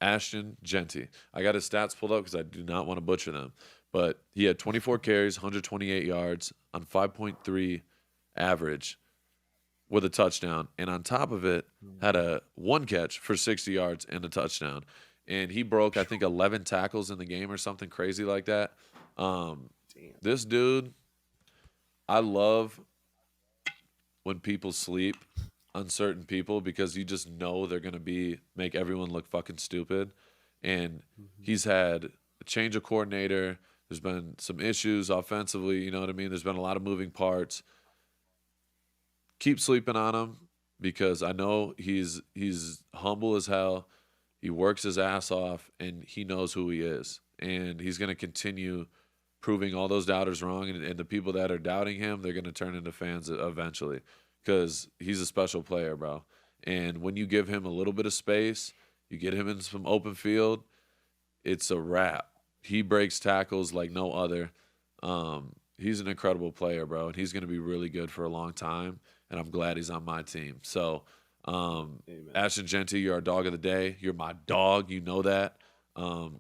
Speaker 3: Ashton Genty. I got his stats pulled up because I do not want to butcher them. But he had 24 carries, 128 yards on 5.3 average with a touchdown. And on top of it, had a 1 catch for 60 yards and a touchdown. And he broke, I think, 11 tackles in the game or something crazy like that. This dude, I love when people sleep on certain people because you just know they're going to make everyone look fucking stupid. And he's had a change of coordinator. There's been some issues offensively. You know what I mean? There's been a lot of moving parts. Keep sleeping on him because I know he's humble as hell. He works his ass off, and he knows who he is. And he's going to continue proving all those doubters wrong. And the people that are doubting him, they're going to turn into fans eventually because he's a special player, bro. And when you give him a little bit of space, you get him in some open field, it's a wrap. He breaks tackles like no other. He's an incredible player, bro, and he's going to be really good for a long time. And I'm glad he's on my team. So, Ashton Genty, you're our dog of the day. You're my dog. You know that.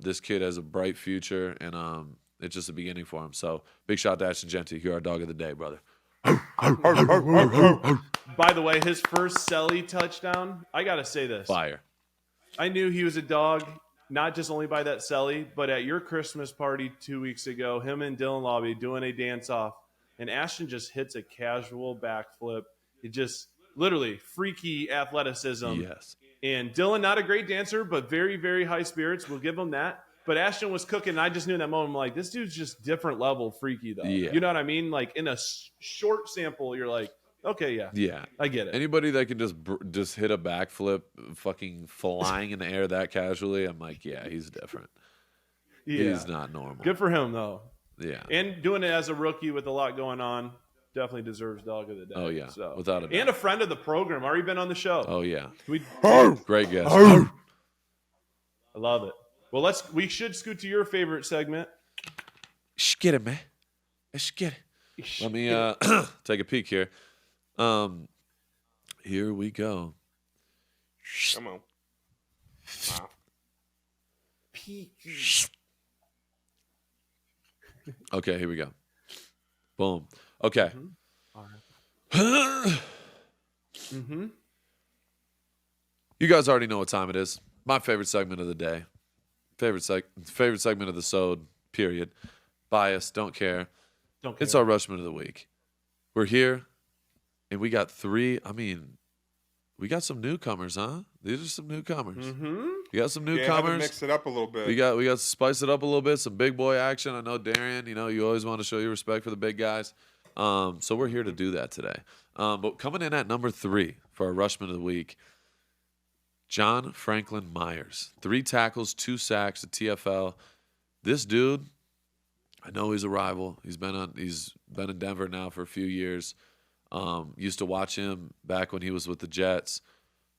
Speaker 3: This kid has a bright future, and it's just the beginning for him. So, big shout out to Ashton Genty. You're our dog of the day, brother.
Speaker 2: By the way, his first Selly touchdown, I got to say this.
Speaker 3: Fire.
Speaker 2: I knew he was a dog, not just only by that Selly, but at your Christmas party 2 weeks ago, him and Dylan Lobby doing a dance-off, and Ashton just hits a casual backflip. It just literally freaky athleticism.
Speaker 3: Yes.
Speaker 2: And Dylan, not a great dancer, but very, very high spirits. We'll give him that. But Ashton was cooking, and I just knew in that moment, I'm like, this dude's just different level freaky, though.
Speaker 3: Yeah.
Speaker 2: You know what I mean? Like, in a short sample, you're like, okay, yeah.
Speaker 3: Yeah.
Speaker 2: I get it.
Speaker 3: Anybody that can just hit a backflip, fucking flying in the air that casually, I'm like, yeah, he's different.
Speaker 2: Yeah.
Speaker 3: He's not normal.
Speaker 2: Good for him, though.
Speaker 3: Yeah.
Speaker 2: And doing it as a rookie with a lot going on, definitely deserves dog of the day.
Speaker 3: Oh, yeah.
Speaker 2: So.
Speaker 3: Without a doubt.
Speaker 2: And a friend of the program. Already been on the show.
Speaker 3: Oh, yeah.
Speaker 2: We,
Speaker 3: Great guess.
Speaker 2: I love it. Well, we should scoot to your favorite segment.
Speaker 3: Let's get it, man. Let's get it. Let me take a peek here. Here we go.
Speaker 4: Come on. Wow.
Speaker 3: Okay, here we go. Boom. Okay. You guys already know what time it is. My favorite segment of the day. Favorite segment of the sode, period. Bias, don't care.
Speaker 2: Don't care.
Speaker 3: It's our Rushman of the week. We're here, and we got we got some newcomers, huh? These are some newcomers. We got some
Speaker 4: Yeah, had to
Speaker 3: newcomers.
Speaker 4: mix it up a little bit.
Speaker 3: We got to spice it up a little bit. Some big boy action. I know Darian. You know you always want to show your respect for the big guys. So we're here to do that today. But coming in at number 3 for our Rushman of the week, John Franklin Myers. 3 tackles, 2 sacks at TFL. This dude, I know he's a rival. He's been in Denver now for a few years. Used to watch him back when he was with the Jets.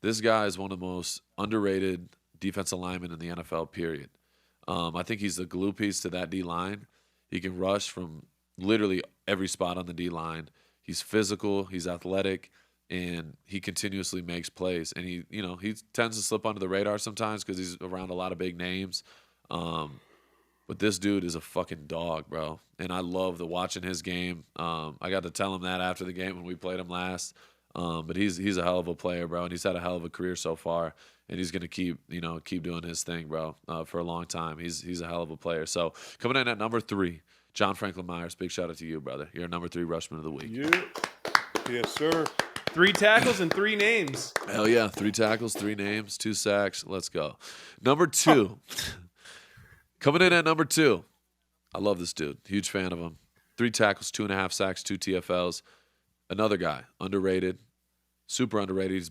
Speaker 3: This guy is one of the most underrated defensive linemen in the NFL, period. I think he's the glue piece to that D-line. He can rush from literally every spot on the D-line. He's physical, he's athletic, and he continuously makes plays. And he tends to slip under the radar sometimes because he's around a lot of big names. But But this dude is a fucking dog, bro. And I love watching his game. I got to tell him that after the game when we played him last. But he's a hell of a player, bro, and he's had a hell of a career so far. And he's gonna keep doing his thing, bro, for a long time. He's a hell of a player. So coming in at number 3, John Franklin Myers. Big shout out to you, brother. You're number 3 rushman of the week.
Speaker 4: Yeah. Yes, sir.
Speaker 2: 3 tackles and 3 names.
Speaker 3: Hell yeah, 3 tackles, 3 names, 2 sacks. Let's go. Number 2. Coming in at number 2. I love this dude. Huge fan of him. 3 tackles, 2.5 sacks, 2 TFLs. Another guy, underrated, super underrated. He's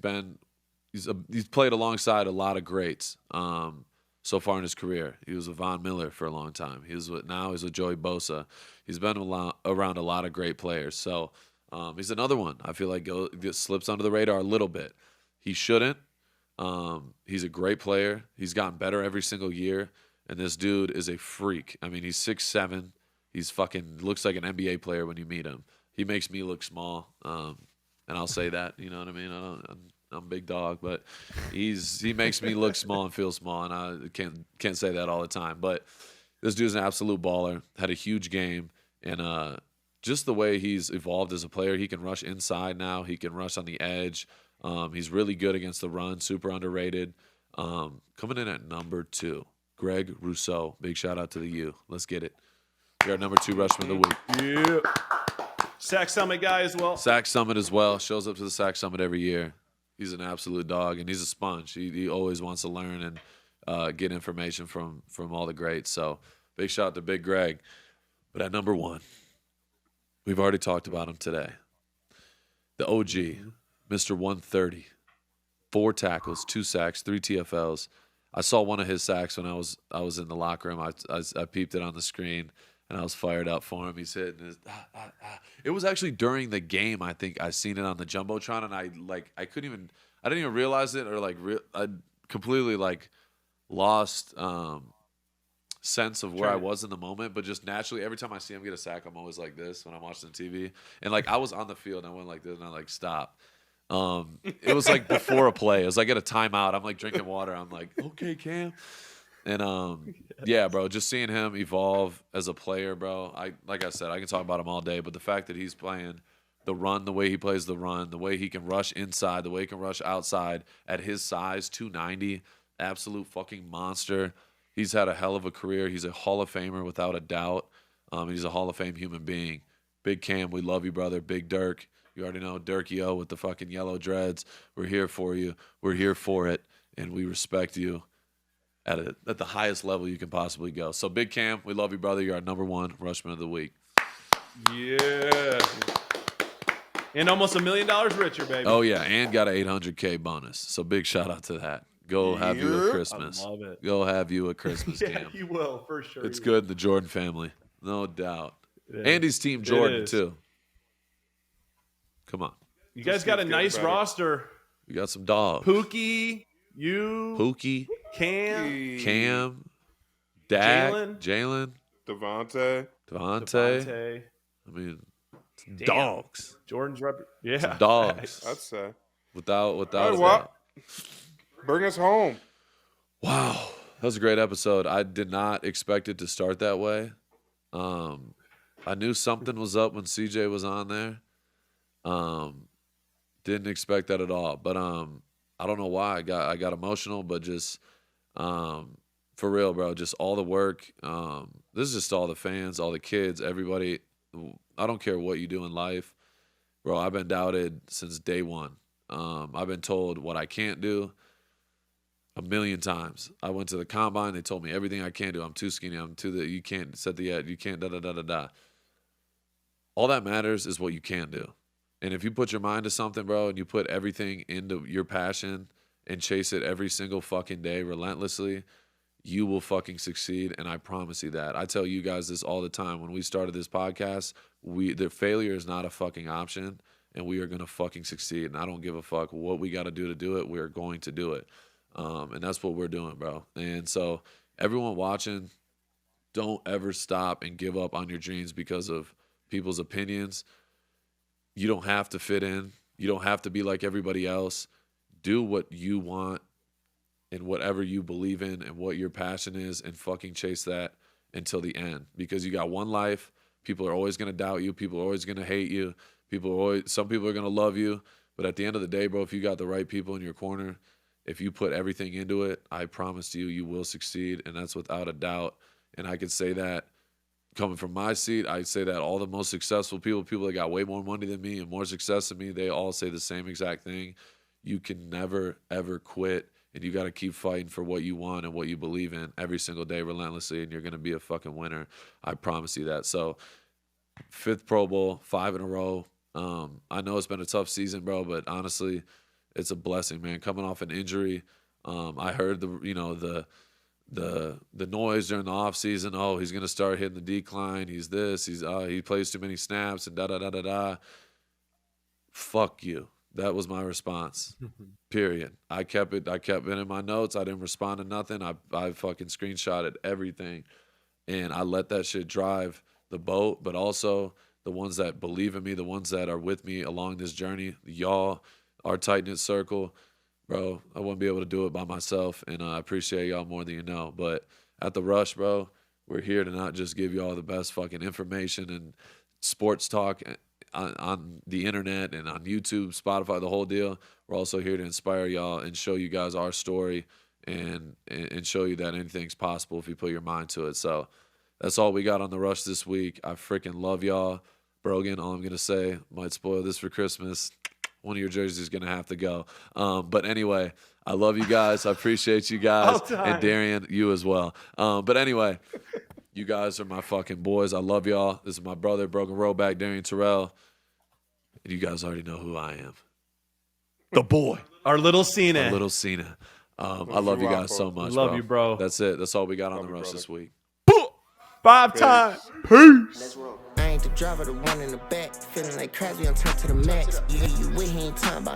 Speaker 3: played alongside a lot of greats so far in his career. He was with Von Miller for a long time. Now he's with Joey Bosa. He's been around a lot of great players. So he's another one I feel like slips under the radar a little bit. He shouldn't. He's a great player. He's gotten better every single year. And this dude is a freak. I mean, he's 6'7". He's fucking looks like an NBA player when you meet him. He makes me look small, and I'll say that. You know what I mean? I'm a big dog, but he makes me look small and feel small, and I can't say that all the time. But this dude's an absolute baller. Had a huge game, and just the way he's evolved as a player, he can rush inside now. He can rush on the edge. He's really good against the run. Super underrated. Coming in at number 2. Greg Rousseau. Big shout out to the U. Let's get it. You're our number 2 rushman of the week.
Speaker 2: Yeah. Sack Summit guy as well.
Speaker 3: Sack Summit as well. Shows up to the Sack Summit every year. He's an absolute dog, and he's a sponge. He always wants to learn and get information from all the greats. So big shout out to Big Greg. But at number 1, we've already talked about him today. The OG, Mr. 130. 4 tackles, 2 sacks, 3 TFLs. I saw one of his sacks when I was in the locker room. I peeped it on the screen, and I was fired up for him. He's hitting his. It was actually during the game. I think I seen it on the jumbotron, and I didn't even realize it, or I completely lost sense of where I was in the moment. But just naturally, every time I see him get a sack, I'm always like this when I'm watching TV, and I was on the field, and I went like this, and I stopped. It was before a play. It was at a timeout. I'm drinking water. I'm like, okay, Cam. And yeah, bro, just seeing him evolve as a player, bro. Like I said, I can talk about him all day, but the fact that he's playing the run, the way he plays the run, the way he can rush inside, the way he can rush outside at his size, 290, absolute fucking monster. He's had a hell of a career. He's a Hall of Famer without a doubt. He's a Hall of Fame human being. Big Cam, we love you, brother. Big Dirk. You already know Dirk-yo with the fucking yellow dreads. We're here for you. We're here for it, and we respect you at the highest level you can possibly go. So, Big Cam, we love you, brother. You're our number 1 rushman of the week.
Speaker 2: Yeah. And almost $1 million richer, baby.
Speaker 3: Oh, yeah, and got an $800K bonus. So, big shout out to that. Go have you a Christmas.
Speaker 2: I love it.
Speaker 3: Go have you a Christmas,
Speaker 2: Yeah,
Speaker 3: Cam.
Speaker 2: he will, for sure.
Speaker 3: It's good, the Jordan family. No doubt. Andy's team Jordan, too. Come on.
Speaker 2: You guys got a nice roster.
Speaker 3: We got some dogs.
Speaker 2: Pookie, Cam,
Speaker 3: Dak, Jalen,
Speaker 4: Devontae.
Speaker 2: Devontae.
Speaker 3: I mean,
Speaker 2: Damn.
Speaker 3: dogs.
Speaker 2: Jordan's rep. Yeah.
Speaker 3: Some dogs.
Speaker 4: I'd say.
Speaker 3: Without
Speaker 4: All
Speaker 3: a
Speaker 4: right,
Speaker 3: doubt.
Speaker 4: Bring us home.
Speaker 3: Wow. That was a great episode. I did not expect it to start that way. I knew something was up when CJ was on there. Didn't expect that at all. But I don't know why I got emotional, but just for real, bro, just all the work. This is just all the fans, all the kids, everybody. I don't care what you do in life, bro. I've been doubted since day one. I've been told what I can't do a million times. I went to the combine. They told me everything I can't do. I'm too skinny. You can't set the edge. You can't da. All that matters is what you can do. And if you put your mind to something, bro, and you put everything into your passion and chase it every single fucking day relentlessly, you will fucking succeed. And I promise you that. I tell you guys this all the time. When we started this podcast, the failure is not a fucking option, and we are going to fucking succeed. And I don't give a fuck what we got to do it. We are going to do it. And that's what we're doing, bro. And so everyone watching, don't ever stop and give up on your dreams because of people's opinions. You don't have to fit in. You don't have to be like everybody else. Do what you want and whatever you believe in and what your passion is, and fucking chase that until the end, because you got one life. People are always going to doubt you. People are always going to hate you. Some people are going to love you. But at the end of the day, bro, if you got the right people in your corner, if you put everything into it, I promise you, you will succeed. And that's without a doubt. And I could say that coming from my seat, I say that all the most successful people that got way more money than me and more success than me, they all say the same exact thing. You can never, ever quit. And you got to keep fighting for what you want and what you believe in every single day relentlessly, and you're going to be a fucking winner. I promise you that. So 5th Pro Bowl, 5 in a row. I know it's been a tough season, bro, but honestly, it's a blessing, man. Coming off an injury, I heard the noise during the offseason. Oh, he's going to start hitting the decline. He's this. He plays too many snaps and da-da-da-da-da. Fuck you. That was my response, period. I kept it in my notes. I didn't respond to nothing. I fucking screenshotted everything, and I let that shit drive the boat, but also the ones that believe in me, the ones that are with me along this journey, y'all, our tight-knit circle, bro, I wouldn't be able to do it by myself, and I appreciate y'all more than you know. But at The Rush, bro, we're here to not just give y'all the best fucking information and sports talk on the internet and on YouTube, Spotify, the whole deal. We're also here to inspire y'all and show you guys our story and show you that anything's possible if you put your mind to it. So that's all we got on The Rush this week. I freaking love y'all. Brogan, all I'm going to say, might spoil this for Christmas. One of your jerseys is going to have to go. But anyway, I love you guys. I appreciate you guys. And Darian, you as well. But anyway, you guys are my fucking boys. I love y'all. This is my brother, Broken Rollback, Darian Terrell. And you guys already know who I am. The boy.
Speaker 2: Our little Cena.
Speaker 3: Our little Cena. I love you guys so much,
Speaker 2: Love you, bro.
Speaker 3: That's it. That's all we got on The Rush this week.
Speaker 2: 5 times. Peace.
Speaker 1: I ain't the driver, the one in the back. Feeling like Crosby, I'm turned to the max. Yeah, you with, he ain't talking about